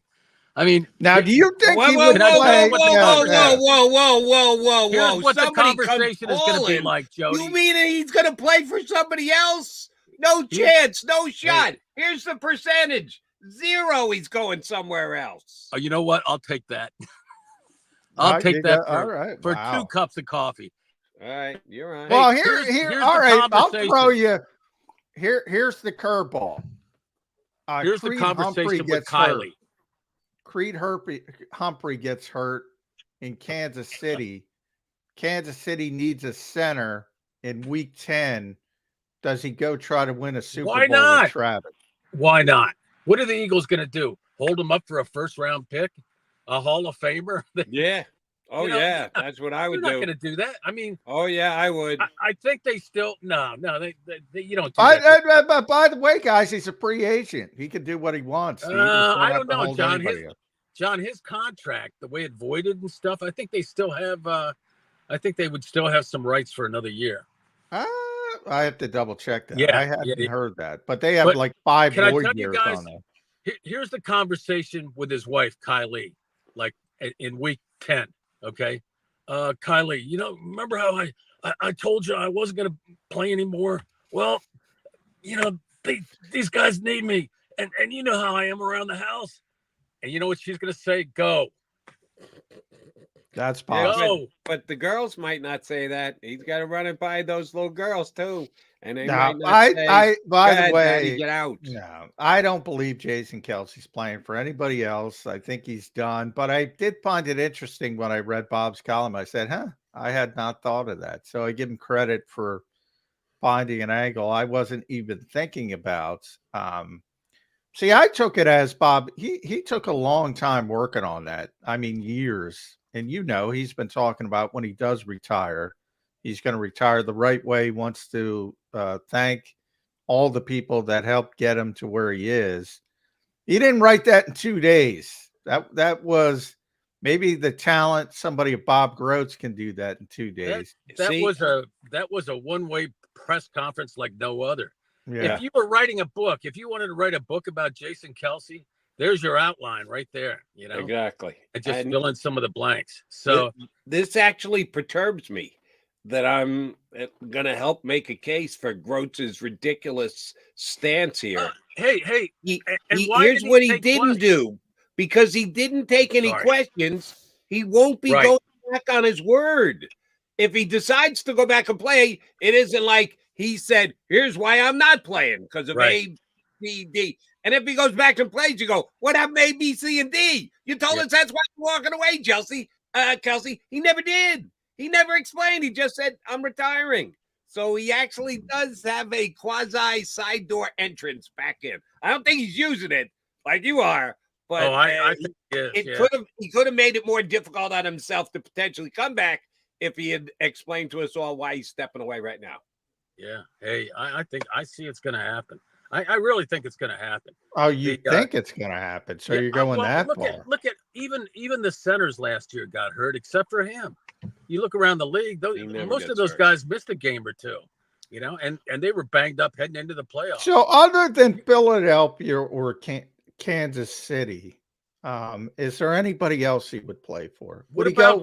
I mean, now do you think he would play? Whoa! Here's what the conversation is going to be like, Jody. You mean he's going to play for somebody else? No chance, no shot. Here's the percentage: 0. He's going somewhere else. Oh, you know what? I'll take that. I'll take that for 2 cups of coffee. All right, you're right. Well, here's all right. I'll throw you. Here's the curveball. Here's the conversation with Kylie. Creed Humphrey gets hurt in Kansas City. Kansas City needs a center in Week 10. Does he go try to win a Super Bowl with Travis? Why not? What are the Eagles going to do? Hold him up for a first-round pick, a Hall of Famer? Yeah. Oh, yeah, that's what I would do. You're not going to do that. I mean, oh, yeah, I would. I think they still they you don't do that. But by the way, guys, he's a free agent. He can do what he wants. I don't know, John. His contract, the way it voided and stuff, I think they still have. I think they would still have some rights for another year. I have to double check that. Yeah, I hadn't yeah. heard that, but they have But like 5 can I more tell you years guys, on there. here's the conversation with his wife, Kylie, like in week 10. Okay. Kylie, remember how I told you I wasn't going to play anymore? Well, these guys need me. And you know how I am around the house. And you know what she's going to say? Go. That's possible. Go. But the girls might not say that. He's got to run it by those little girls too. And they Now, might not say, by "Go ahead, the way, Daddy, get out." no, I don't believe Jason Kelce's playing for anybody else. I think he's done. But I did find it interesting when I read Bob's column. I said, I had not thought of that. So I give him credit for finding an angle I wasn't even thinking about. See, I took it as Bob, he took a long time working on that. I mean, years. And he's been talking about when he does retire, he's going to retire the right way. He wants to thank all the people that helped get him to where he is. He didn't write that in 2 days. That was maybe the talent. Somebody of Bob Groats can do that in 2 days. That was a one-way press conference like no other. Yeah. If you were writing a book, if you wanted to write a book about Jason Kelce, there's your outline right there. Exactly. And just fill in some of the blanks. So this actually perturbs me that I'm going to help make a case for Groats' ridiculous stance here. Hey, here's what he didn't do. Because he didn't take any questions, he won't be going back on his word. If he decides to go back and play, it isn't like he said, here's why I'm not playing, because of A, B, D. And if he goes back and plays, you go, what happened to A, B, C, and D? You told us that's why you're walking away, Kelce. He never did. He never explained. He just said, I'm retiring. So he actually does have a quasi side door entrance back in. I don't think he's using it like you are. But I think he could have made it more difficult on himself to potentially come back if he had explained to us all why he's stepping away right now. Yeah. Hey, I think I see it's going to happen. I really think it's going to happen. Oh, you think it's going to happen? So you're going that far? Look at even the centers last year got hurt, except for him. You look around the league; most of those guys missed a game or two. And they were banged up heading into the playoffs. So other than Philadelphia or Kansas City, is there anybody else he would play for? Would he go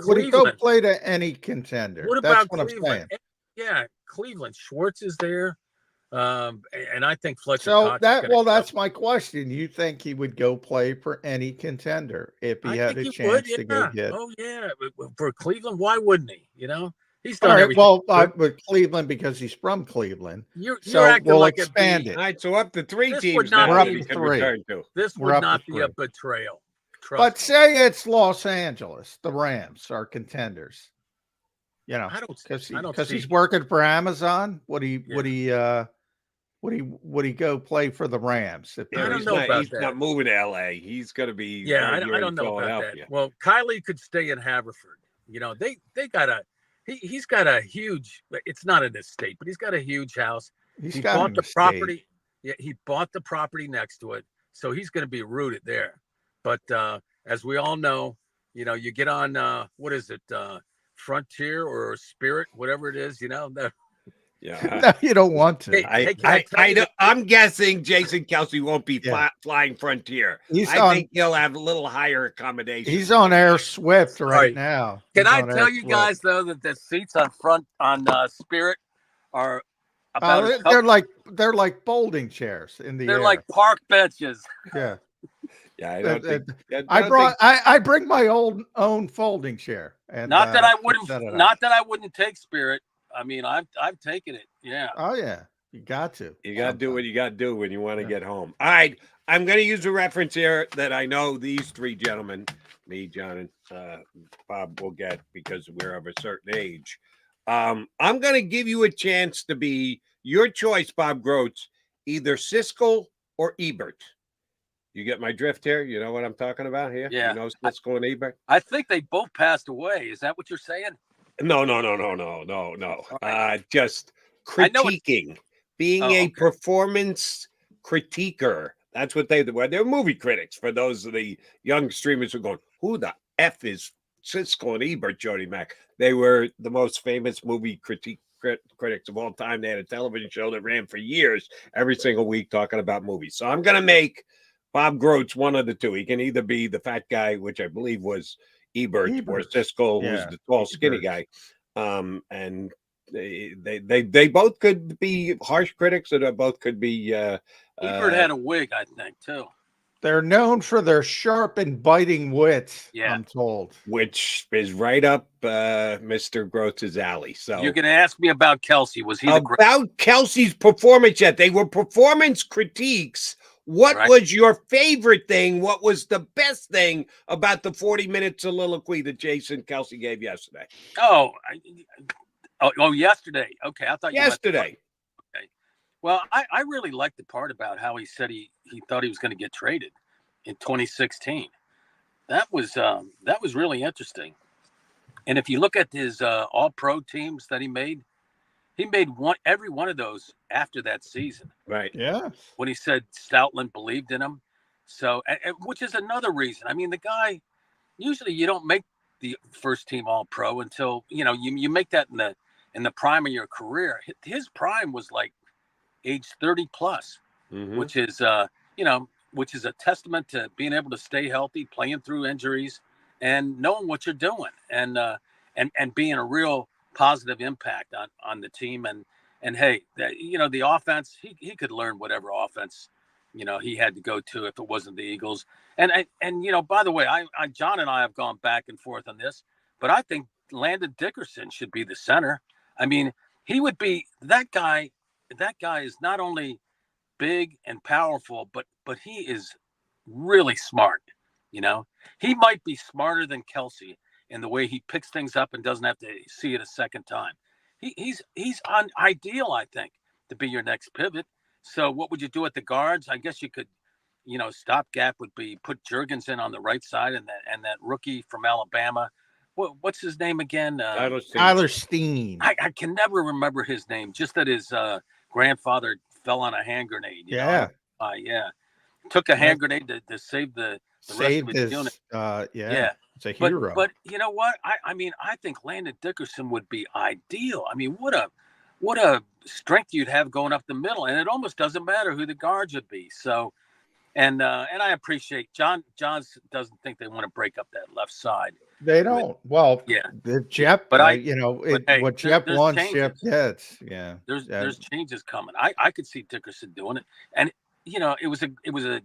play to any contender? What about Cleveland? Yeah, Cleveland. Schwartz is there, and I think Fletcher. So that's my question. You think he would go play for any contender if he had a chance to go get? Oh yeah, for Cleveland, why wouldn't he? He's done all right. everything. Well, with Cleveland because he's from Cleveland. You're we'll like expand it. All right, so up to 3 teams. We're up to 3. This would not be a betrayal. But say it's Los Angeles, the Rams are contenders. Because he's working for Amazon. Would he go play for the Rams? I don't know about that. He's not moving to LA. He's going to be. Yeah, I don't know about that. Well, Kylie could stay in Haverford. They got a. He's got a huge. It's not an estate, but he's got a huge house. He bought the property. Yeah, he bought the property next to it, so he's going to be rooted there. But as we all know, you get on what is it, Frontier or Spirit, whatever it is, Yeah, no, you don't want to. I'm guessing Jason Kelce won't be flying Frontier. I think he'll have a little higher accommodation. He's on Air Swift right now. Can I tell you guys though that the seats on Spirit are about they're like folding chairs in the air. They're like park benches. Yeah. Yeah, I bring my own folding chair. And not that I wouldn't take Spirit. I mean, I've taken it. Yeah. Oh yeah. You got to. You got to do what you got to do when you want to get home. All right. I'm going to use a reference here that I know these 3 gentlemen, me, John, and Bob will get because we're of a certain age. I'm going to give you a chance to be your choice, Bob Groats, either Siskel or Ebert. You get my drift here? You know what I'm talking about here? Yeah. Siskel and Ebert? I think they both passed away. Is that what you're saying? No. Just critiquing, being a performance critiquer. That's what they were. They're movie critics. For those of the young streamers who are going, who the F is Siskel and Ebert, Jody Mack? They were the most famous movie critics of all time. They had a television show that ran for years, every single week, talking about movies. So I'm going to make Bob Groats one of the two. He can either be the fat guy, which I believe was Ebert, or Siskel, who's the tall, skinny guy. And they both could be harsh critics, or they both could be. Ebert had a wig, I think, too. They're known for their sharp and biting wits, yeah. I'm told. Which is right up Mr. Groats' alley. So you're going to ask me about Kelce. Was he about Kelce's performance yet? They were performance critiques. What was your favorite thing? What was the best thing about the 40-minute soliloquy that Jason Kelce gave yesterday? Oh, yesterday. Okay, I thought yesterday. Okay. Well, I really liked the part about how he said he thought he was going to get traded in 2016. That was really interesting. And if you look at his all-pro teams that he made every one of those after that season. Right. Yeah. When he said Stoutland believed in him. So, which is another reason. I mean, the guy, usually you don't make the first team all-pro until, you make that in the prime of your career. His prime was like age 30 plus, which is, which is a testament to being able to stay healthy, playing through injuries, and knowing what you're doing, and being a real positive impact on the team. And hey, the offense, he could learn whatever offense, he had to go to if it wasn't the Eagles. And by the way, John and I have gone back and forth on this, but I think Landon Dickerson should be the center. I mean, he would be that guy. That guy is not only big and powerful, but he is really smart. He might be smarter than Kelce in the way he picks things up and doesn't have to see it a second time. He's ideal, I think, to be your next pivot. So what would you do at the guards? I guess you could, stopgap would be put Jurgensen on the right side and that rookie from Alabama. What's his name again? Tyler Steen. I can never remember his name. Just that his grandfather fell on a hand grenade. Yeah. Took a hand grenade to save the rest of his unit. Yeah. It's a hero. But you know what? I mean, I think Landon Dickerson would be ideal. I mean, what a strength you'd have going up the middle, and it almost doesn't matter who the guards would be. So, and I appreciate John doesn't think they want to break up that left side. They don't. Jeff, but what Jeff wants, Jeff gets. Yeah. There's changes coming. I could see Dickerson doing it, and it was a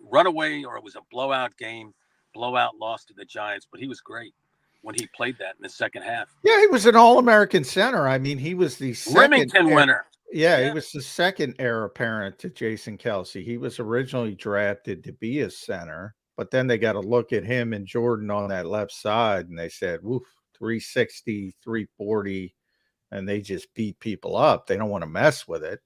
runaway, or it was a blowout loss to the Giants, but he was great when he played that in the second half. Yeah, he was an All-American center. I mean, he was the Remington winner. Yeah, he was the second heir apparent to Jason Kelce. He was originally drafted to be a center, but then they got to look at him and Jordan on that left side, and they said, woof, 360, 340, and they just beat people up. They don't want to mess with it.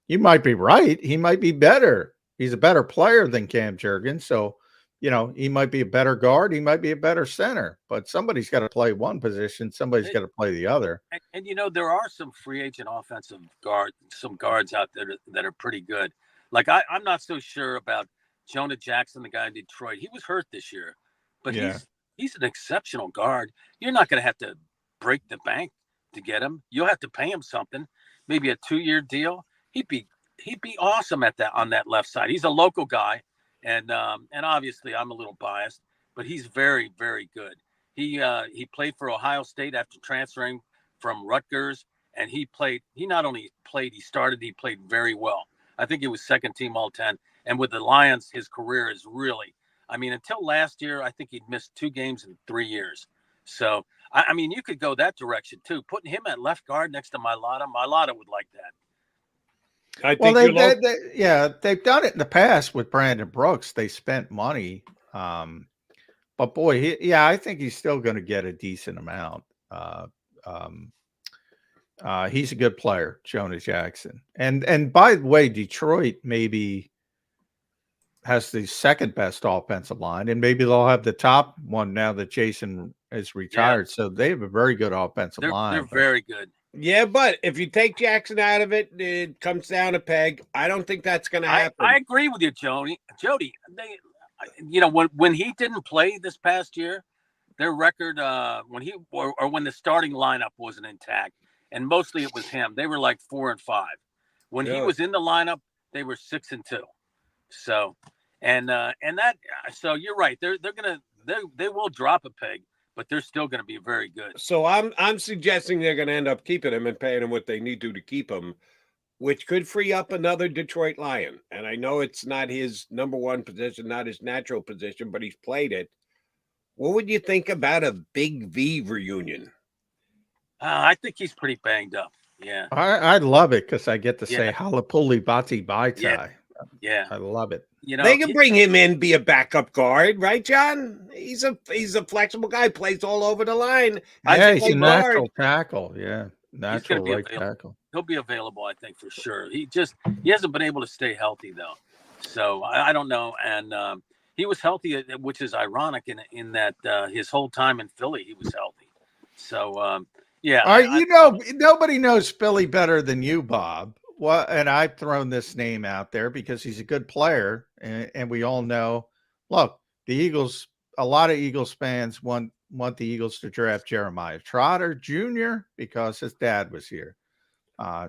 You might be right. He might be better. He's a better player than Cam Jurgens, so he might be a better guard. He might be a better center, but somebody's got to play one position. Somebody's got to play the other. And there are some free agent offensive guards out there that are pretty good. Like I'm not so sure about Jonah Jackson, the guy in Detroit. He was hurt this year, but he's an exceptional guard. You're not going to have to break the bank to get him. You'll have to pay him something, maybe a 2-year deal. He'd be awesome on that left side. He's a local guy. And obviously I'm a little biased, but he's very, very good. He played for Ohio State after transferring from Rutgers, and he not only played, he played very well. I think he was second team All-10. And with the Lions, his career is really, until last year, I think he'd missed 2 games in 3 years. So, you could go that direction too. Putting him at left guard next to Mailata would like that. They've done it in the past with Brandon Brooks. They spent money, but boy, I think he's still going to get a decent amount. He's a good player, Jonah Jackson, and by the way, Detroit maybe has the second best offensive line, and maybe they'll have the top one now that Jason is retired. So they have a very good offensive line. They're very good. Yeah, but if you take Jackson out of it, it comes down a peg. I don't think that's going to happen. I agree with you, Jody. When he didn't play this past year, their record when the starting lineup wasn't intact, and mostly it was him. They were like 4 and 5. When he was in the lineup, they were 6 and 2. So, and that, so you're right. They will drop a peg, but they're still going to be very good. So I'm suggesting they're going to end up keeping him and paying him what they need to keep him, which could free up another Detroit Lion. And I know it's not his number one position, not his natural position, but he's played it. What would you think about a Big V reunion? I think he's pretty banged up. Yeah. I love it because I get to say Halapuli Bati Baitai. Yeah. I love it. You know, they can bring him in, be a backup guard, right, John? He's a flexible guy, plays all over the line. Yeah, he's a natural tackle. Yeah. Natural right tackle. He'll be available, I think, for sure. He hasn't been able to stay healthy though. So I don't know. And he was healthy, which is ironic in that his whole time in Philly, he was healthy. So nobody knows Philly better than you, Bob. Well, and I've thrown this name out there because he's a good player, and we all know. Look, the Eagles. A lot of Eagles fans want the Eagles to draft Jeremiah Trotter Jr. because his dad was here.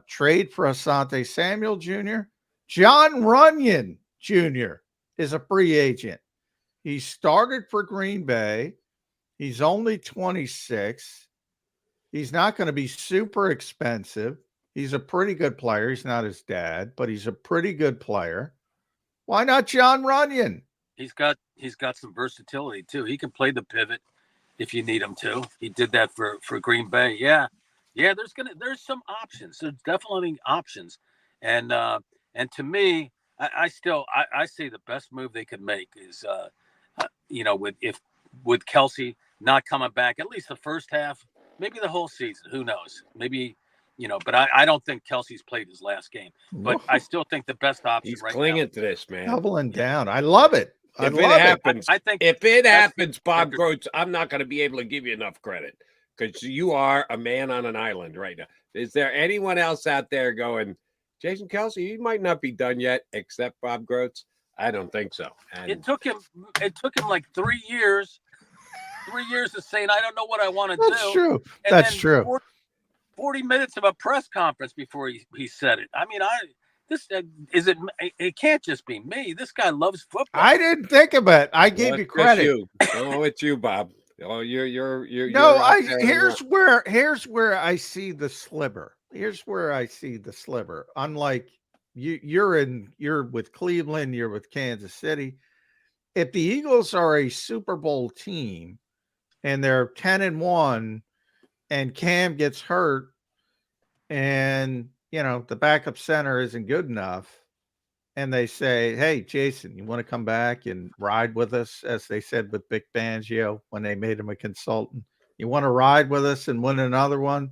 Trade for Asante Samuel Jr. John Runyon Jr. is a free agent. He started for Green Bay. He's only 26. He's not going to be super expensive. He's a pretty good player. He's not his dad, but he's a pretty good player. Why not John Runyon? He's got some versatility too. He can play the pivot if you need him to. He did that for Green Bay. Yeah. There's some options. There's definitely options. And to me, I say the best move they could make is with Kelce not coming back at least the first half, maybe the whole season. Who knows? Maybe. But I don't think Kelce's played his last game. But I still think the best option He's right clinging now. to this, man. Doubling down. I love it. If it happens, I think if it happens, Bob Groats, I'm not going to be able to give you enough credit because you are a man on an island right now. Is there anyone else out there going, Jason Kelce, he might not be done yet, except Bob Groats? I don't think so. And it took him like 3 years. 3 years of saying, I don't know what I want to do. That's true. And That's then true. 40 minutes of a press conference before he said it. I mean, it can't just be me. This guy loves football. I didn't think of it. I gave you credit. It's you, Bob. Oh, you're no. Here's where I see the sliver. Here's where I see the sliver. Unlike you're with Cleveland, you're with Kansas City. If the Eagles are a Super Bowl team and they're 10-1, and Cam gets hurt, and the backup center isn't good enough, and they say, "Hey, Jason, you want to come back and ride with us?" As they said with Vic Fangio when they made him a consultant, you want to ride with us and win another one?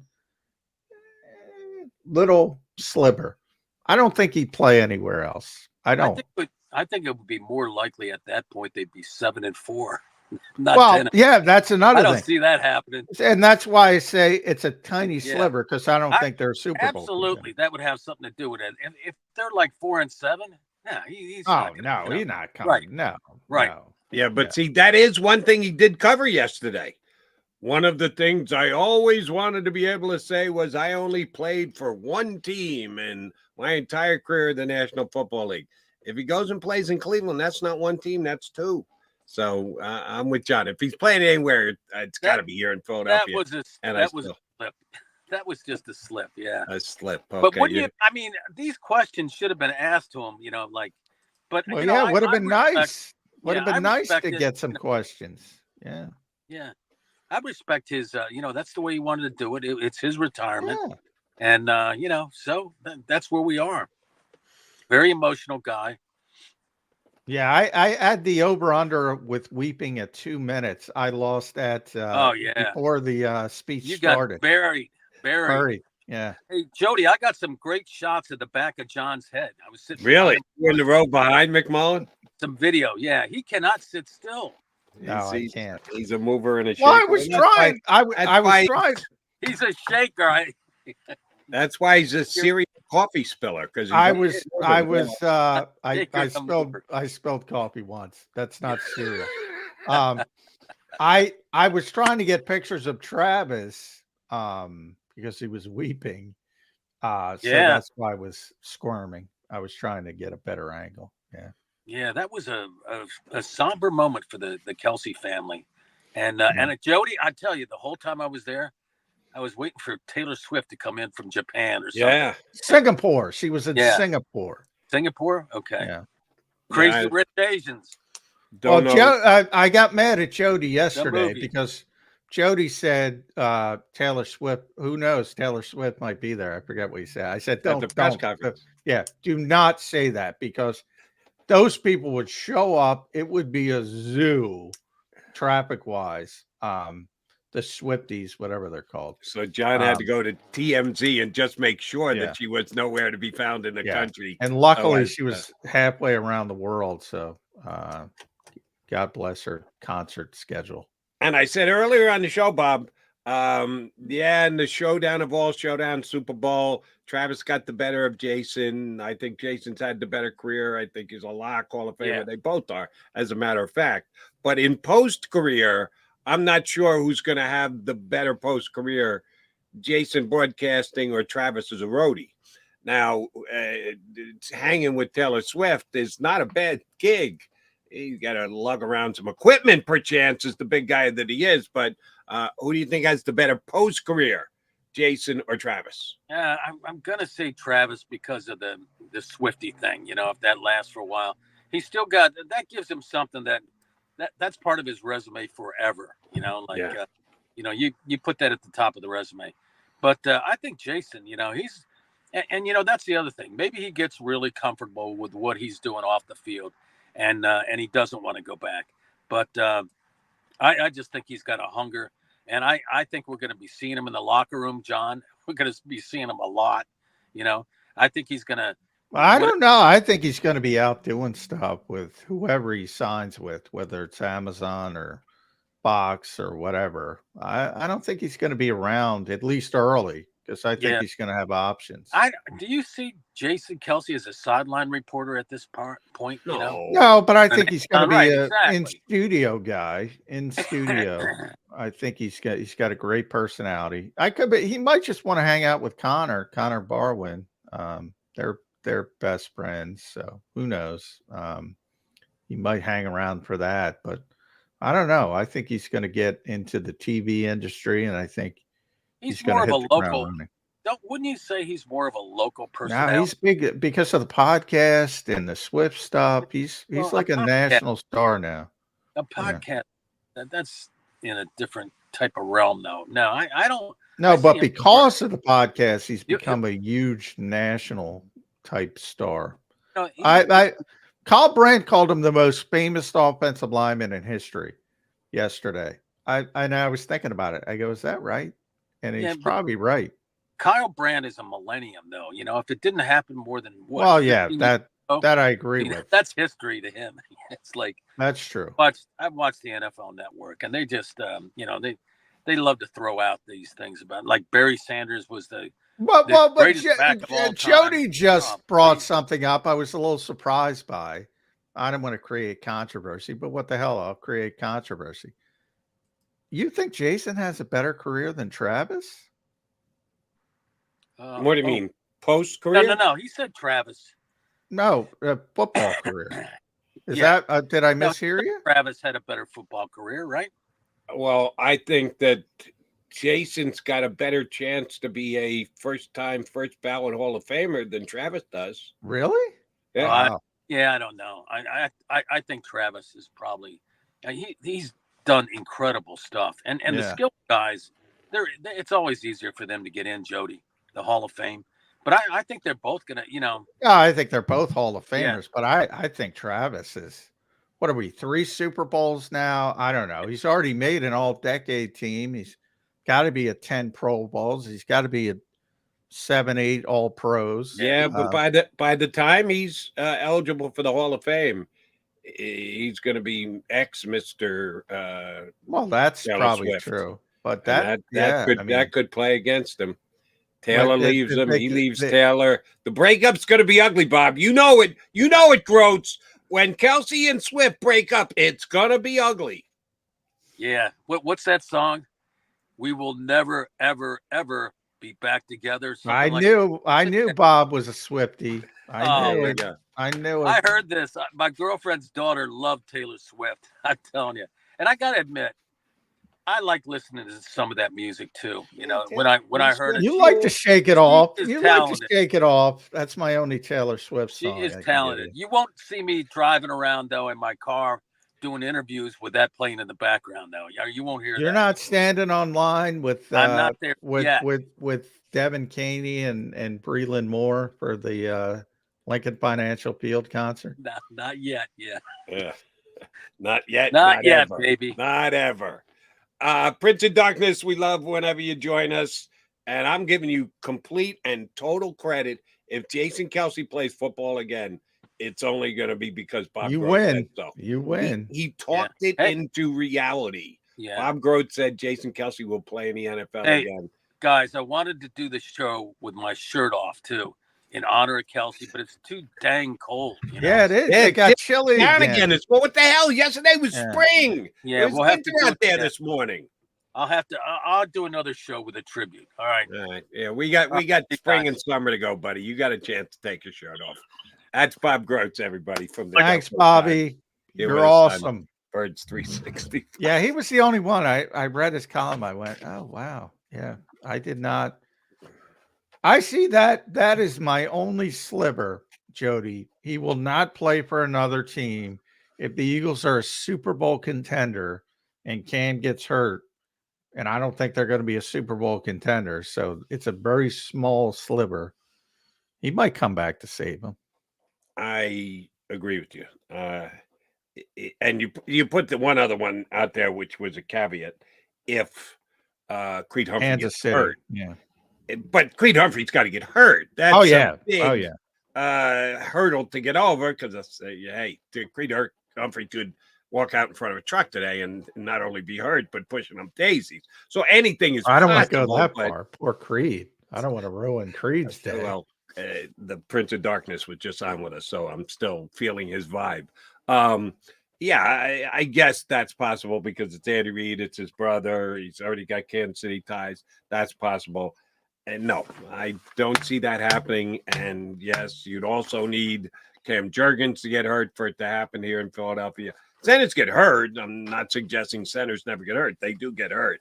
Little sliver. I don't think he'd play anywhere else. I don't. I think it would be more likely at that point they'd be 7-4. Yeah, that's another thing. I don't see that happening. And that's why I say it's a tiny sliver because I don't think they're Super Bowl. Absolutely. That would have something to do with it. And if they're like 4-7, he's not coming. He's not coming. Right. No. Right. No. Yeah, but see, that is one thing he did cover yesterday. One of the things I always wanted to be able to say was I only played for one team in my entire career in the National Football League. If he goes and plays in Cleveland, that's not one team, that's two. So I'm with John. If he's playing anywhere, it's got to be here in Philadelphia. That was just a slip. Yeah, a slip. Okay. But wouldn't you? I mean, these questions should have been asked to him. But would have been nice. Would have been nice to get some questions. Yeah. Yeah, I respect his. That's the way he wanted to do it. It's his retirement, and so that's where we are. Very emotional guy. Yeah, I had the over-under with weeping at 2 minutes. I lost that before the speech started. You got buried. Yeah. Hey, Jody, I got some great shots at the back of John's head. I was sitting. Really? You're in the row behind McMullen? Some video. Yeah, he cannot sit still. No, I can't. He's a mover and a shaker. Well, I was trying. I was trying. He's a shaker. That's why he's a serious coffee spiller. Because I spilled coffee once. That's not serious. I was trying to get pictures of Travis because he was weeping. So Yeah. that's why I was squirming. I was trying to get a better angle. Yeah. Yeah, that was a somber moment for the Kelce family. And Jody, I tell you, the whole time I was there, I was waiting for Taylor Swift to come in from Japan or something. Yeah. Singapore. She was in Singapore. Singapore? Okay. Yeah. Crazy Rich Asians. Don't know. Joe, I got mad at Jody yesterday because Jody said Taylor Swift. Who knows? Taylor Swift might be there. I forget what he said. I said, don't. Do not say that, because those people would show up. It would be a zoo, traffic wise. The Swifties, whatever they're called. So John had to go to TMZ and just make sure that she was nowhere to be found in the country. And luckily, she was halfway around the world. So God bless her concert schedule. And I said earlier on the show, Bob, in the showdown of all showdown, Super Bowl, Travis got the better of Jason. I think Jason's had the better career. I think he's a lock, Hall of Famer. Yeah. They both are, as a matter of fact. But in post-career, I'm not sure who's going to have the better post-career, Jason broadcasting or Travis as a roadie. Now, hanging with Taylor Swift is not a bad gig. He's got to lug around some equipment, perchance, as the big guy that he is. But who do you think has the better post-career, Jason or Travis? I'm going to say Travis because of the Swiftie thing. You know, if that lasts for a while, he's still got – that gives him something that's part of his resume forever. You know, you put that at the top of the resume. But I think Jason, you know, he's – and, you know, that's the other thing. Maybe he gets really comfortable with what he's doing off the field. And he doesn't want to go back. But I just think he's got a hunger. And I think we're going to be seeing him in the locker room, John. We're going to be seeing him a lot. You know, I think he's going to. I don't know. I think he's going to be out doing stuff with whoever he signs with, whether it's Amazon or Fox or whatever. I don't think he's going to be around, at least early, because I think he's going to have options. Do you see Jason Kelce as a sideline reporter at this point? No, you know? No, but I think he's going to be an in-studio guy. In studio, I think he's got a great personality. He might just want to hang out with Connor Barwin. They're best friends, so who knows? He might hang around for that, but I don't know. I think he's going to get into the TV industry, and I think he's more of a local. Wouldn't you say he's more of a local personality? No, he's big because of the podcast and the Swift stuff. He's like a national star now. A podcast that's in a different type of realm, though. No, I don't. No, but because of the podcast, he's become a huge national type star. No, Kyle Brandt called him the most famous offensive lineman in history yesterday. I was thinking about it. I go, is that right? And he's probably right. Kyle Brandt is a millennium, though. You know, if it didn't happen more than what? Well, yeah, that I agree with. That's history to him. It's like that's true. I've watched the NFL Network, and they just, they love to throw out these things about, like, Barry Sanders was the greatest back of all time. Jody just brought something up I was a little surprised by. I don't want to create controversy, but what the hell? I'll create controversy. You think Jason has a better career than Travis? What do you mean? Post-career? No. He said Travis. No, football career. Is that, did I mishear you? Travis had a better football career, right? Well, I think that Jason's got a better chance to be a first ballot Hall of Famer than Travis does. Really? Yeah. I don't know. I think Travis is probably he's done incredible stuff, and the skilled guys, it's always easier for them to get in, Jody, the Hall of Fame. But I think they're both gonna, Yeah, I think they're both Hall of Famers, but I think Travis is. What are we? 3 Super Bowls now? I don't know. He's already made an all-decade team. He's got to be at 10 Pro Bowls. He's got to be at 7, 8 All Pros. Yeah, but by the time he's eligible for the Hall of Fame, he's going to be Mr. Well, that's probably Swift. True, but that could play against him. Taylor leaves him. He leaves Taylor. The breakup's going to be ugly, Bob. You know it. You know it, Groats. When Kelce and Swift break up, it's going to be ugly. Yeah. What's that song? We will never, ever, ever be back together. I knew Bob was a Swiftie. I knew it. I knew it. I heard this. My girlfriend's daughter loved Taylor Swift. I'm telling you. And I got to admit, I like listening to some of that music too. You know, when I heard it. You like to shake it off. You like to shake it off. That's my only Taylor Swift song. She is talented. You won't see me driving around though in my car doing interviews with that playing in the background though. You won't hear that. You're not standing online with I'm not there with Devin Caney and Breland Moore for the Lincoln Financial Field concert. Not yet. Yeah. Not yet. Not yet, ever. Baby. Not ever. Prince of Darkness, we love whenever you join us. And I'm giving you complete and total credit. If Jason Kelce plays football again, it's only going to be because Bob You Grote win. said so. You win. He talked it into reality. Yeah. Bob Grote said Jason Kelce will play in the NFL again. Guys, I wanted to do the show with my shirt off too, in honor of Kelce, but it's too dang cold. You know? Yeah, it is. It got chilly again. Well, what the hell? Yesterday was spring. Yeah, we'll have to do out there this morning. I'll do another show with a tribute. All right. All right. Yeah, we got spring and summer to go, buddy. You got a chance to take your shirt off. That's Bob Grote, everybody. Thanks, Bobby. You're awesome. Birds 360. Yeah, he was the only one. I read his column. I went, oh wow. Yeah, I did not. I see that. That is my only sliver, Jody. He will not play for another team if the Eagles are a Super Bowl contender and Cam gets hurt. And I don't think they're going to be a Super Bowl contender. So it's a very small sliver. He might come back to save him. I agree with you. And you put the one other one out there, which was a caveat. If Creed Humphrey gets hurt. Yeah. But Creed Humphrey's got to get hurt. That's a big, hurdle to get over because, hey, Creed Humphrey could walk out in front of a truck today and not only be hurt, but pushing them daisies. So anything is I don't want to go that far. Poor Creed. I don't want to ruin Creed's day. Well, the Prince of Darkness was just on with us, so I'm still feeling his vibe. I guess that's possible because it's Andy Reid, it's his brother. He's already got Kansas City ties. That's possible. And no, I don't see that happening. And yes, you'd also need Cam Jurgens to get hurt for it to happen here in Philadelphia. Centers get hurt. I'm not suggesting centers never get hurt. They do get hurt.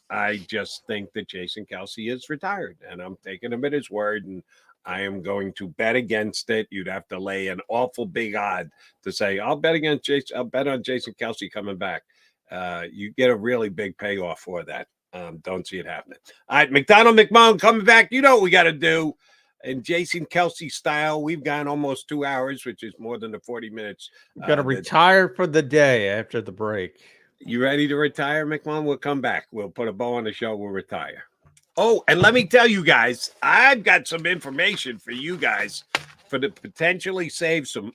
I just think that Jason Kelce is retired, and I'm taking him at his word, and I am going to bet against it. You'd have to lay an awful big odd to say, I'll bet against Jason. I'll bet on Jason Kelce coming back. You get a really big payoff for that. Don't see it happening. All right, McMullen coming back. You know what we got to do. In Jason Kelce style, we've gone almost 2 hours, which is more than the 40 minutes. We're going to retire for the day after the break. You ready to retire, McMullen? We'll come back. We'll put a bow on the show. We'll retire. Oh, and let me tell you guys, I've got some information for you guys for to potentially save some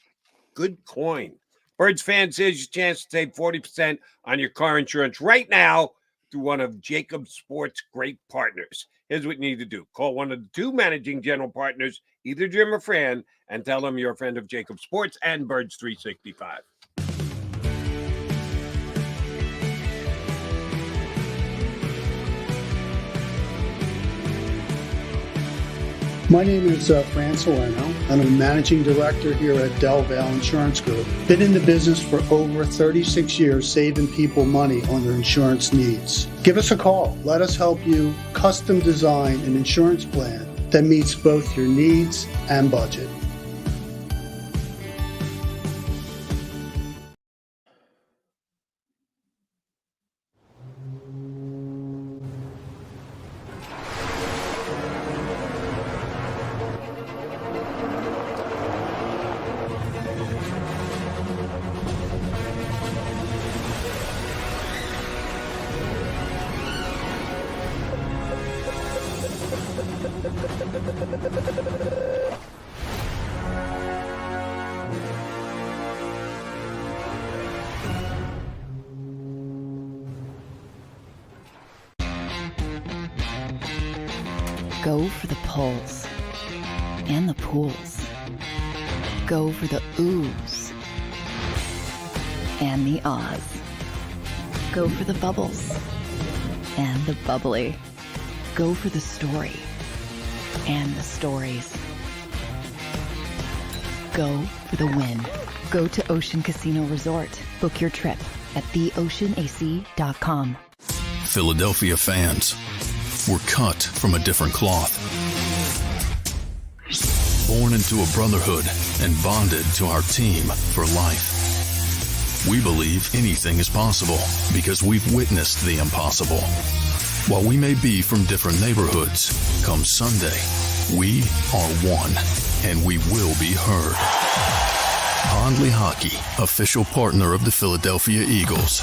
good coin. Birds fans, here's your chance to save 40% on your car insurance right now through one of JAKIB Sports' great partners. Here's what you need to do. Call one of the two managing general partners, either Jim or Fran, and tell them you're a friend of JAKIB Sports and Birds 365. My name is Fran Salerno. I'm a managing director here at Del Valle Insurance Group. Been in the business for over 36 years, saving people money on their insurance needs. Give us a call. Let us help you custom design an insurance plan that meets both your needs and budget. Go for the pulls and the pools. Go for the oohs and the ahs. Go for the bubbles and the bubbly. Go for the story and the stories. Go for the win. Go to Ocean Casino Resort. Book your trip at theoceanac.com. Philadelphia fans, we're cut from a different cloth. Born into a brotherhood and bonded to our team for life. We believe anything is possible because we've witnessed the impossible. While we may be from different neighborhoods, come Sunday, we are one, and we will be heard. Bondley Hockey, official partner of the Philadelphia Eagles.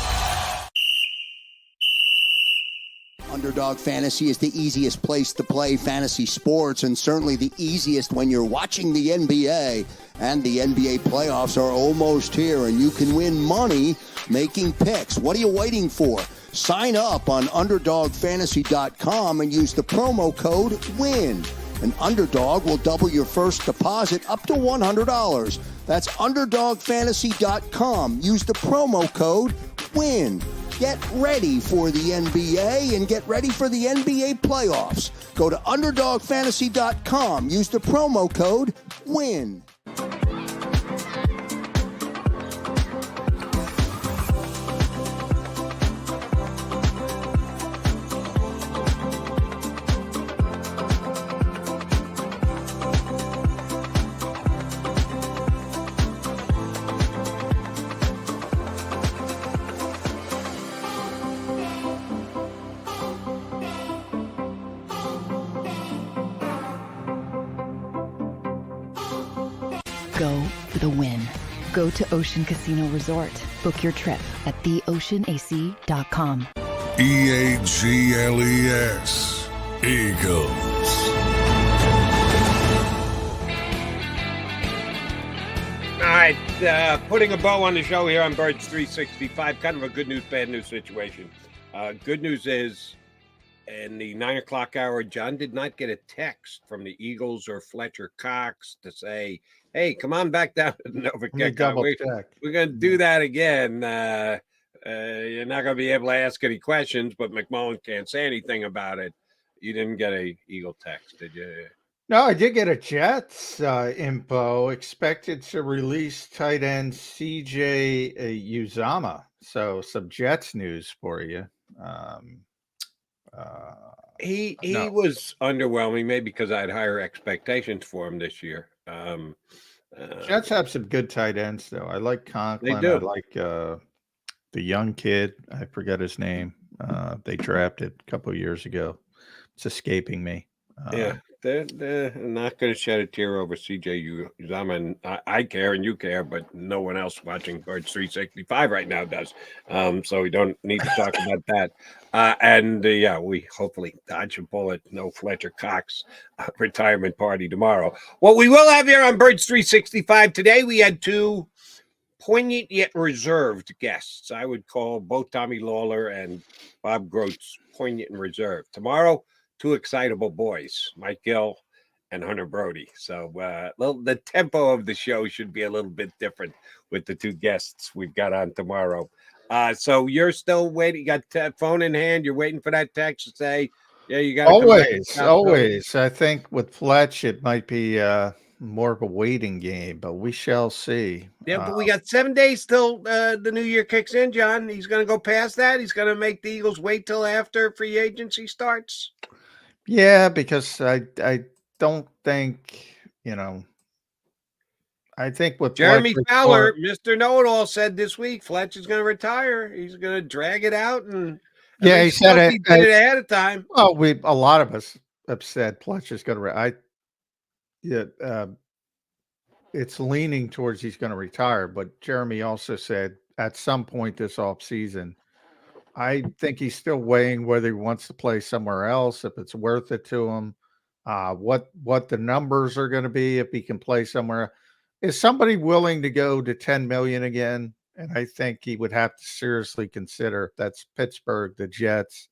Underdog Fantasy is the easiest place to play fantasy sports, and certainly the easiest when you're watching the NBA. And the NBA playoffs are almost here, and you can win money making picks. What are you waiting for? Sign up on UnderdogFantasy.com and use the promo code WIN. An Underdog will double your first deposit up to $100. That's UnderdogFantasy.com. Use the promo code WIN. Get ready for the NBA and get ready for the NBA playoffs. Go to UnderdogFantasy.com. Use the promo code WIN. Go for the win. Go to Ocean Casino Resort. Book your trip at theoceanac.com. EAGLES. Eagles. All right, putting a bow on the show here on Birds 365. Kind of a good news, bad news situation. Good news is, in the 9 o'clock hour, John did not get a text from the Eagles or Fletcher Cox to say, hey, come on back down to Nova Kick. We're going to do that again. You're not going to be able to ask any questions, but McMullen can't say anything about it. You didn't get a Eagle text, did you? No, I did get a Jets info. Expected to release tight end CJ Uzama. So some Jets news for you. He was underwhelming, maybe because I had higher expectations for him this year. Jets have some good tight ends, though. I like Conklin. They do. I like the young kid. I forget his name. They drafted a couple of years ago. It's escaping me. Yeah, they're not going to shed a tear over CJ Uzama. And I care and you care, but no one else watching Birds 365 right now does. So we don't need to talk about that. We hopefully dodge a bullet. No Fletcher Cox retirement party tomorrow. What we will have here on Birds 365 today, we had two poignant yet reserved guests. I would call both Tommy Lawler and Bob Groats poignant and reserved. Tomorrow, two excitable boys, Mike Gill and Hunter Brody. So the tempo of the show should be a little bit different with the two guests we've got on tomorrow. So you're still waiting. You got that phone in hand. You're waiting for that text to say, yeah, you got to always. I think with Fletch, it might be more of a waiting game, but we shall see. Yeah, but we got 7 days till the new year kicks in, John. He's going to go past that. He's going to make the Eagles wait till after free agency starts. Yeah, because I don't think, I think with Jeremy Fowler, Mr. Know-It-All, said this week Fletch is going to retire. He's going to drag it out, and he said it. He did it ahead of time. Well, a lot of us have said Fletch is going to. It's leaning towards he's going to retire, but Jeremy also said at some point this offseason, I think he's still weighing whether he wants to play somewhere else, if it's worth it to him, what the numbers are going to be if he can play somewhere. Is somebody willing to go to 10 million again? And I think he would have to seriously consider. That's Pittsburgh, the Jets,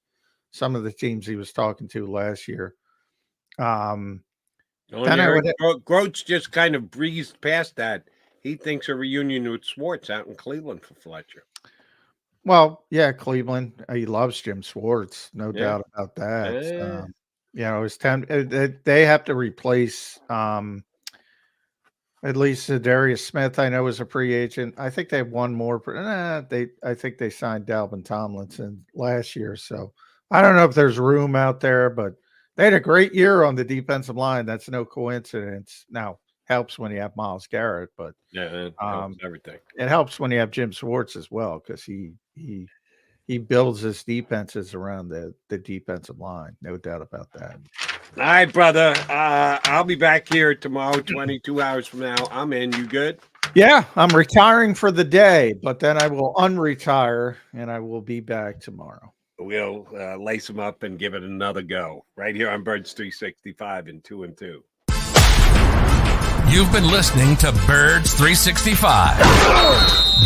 some of the teams he was talking to last year. Groats just kind of breezed past that. He thinks a reunion with Schwartz out in Cleveland for Fletcher. Well, yeah, Cleveland. He loves Jim Schwartz, no doubt about that. it's time. They have to replace at least Darius Smith. I know is a free agent. I think they have one more. I think they signed Dalvin Tomlinson last year. So I don't know if there's room out there, but they had a great year on the defensive line. That's no coincidence. Now, helps when you have Myles Garrett, but it helps everything. It helps when you have Jim Schwartz as well, because he builds his defenses around the defensive line. No doubt about that. All right, brother. I'll be back here tomorrow, 22 hours from now. I'm in. You good? Yeah, I'm retiring for the day, but then I will unretire and I will be back tomorrow. We'll lace them up and give it another go right here on Birds 365 and 2 and 2. You've been listening to Birds 365,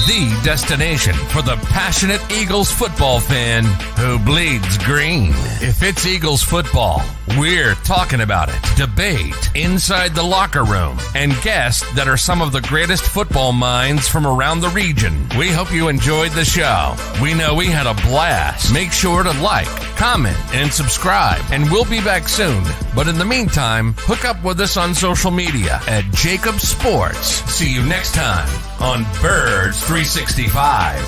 the destination for the passionate Eagles football fan who bleeds green. If it's Eagles football, we're talking about it. Debate inside the locker room and guests that are some of the greatest football minds from around the region. We hope you enjoyed the show. We know we had a blast. Make sure to like, comment, and subscribe, and we'll be back soon. But in the meantime, hook up with us on social media at JAKIB Sports. See you next time on Birds 365.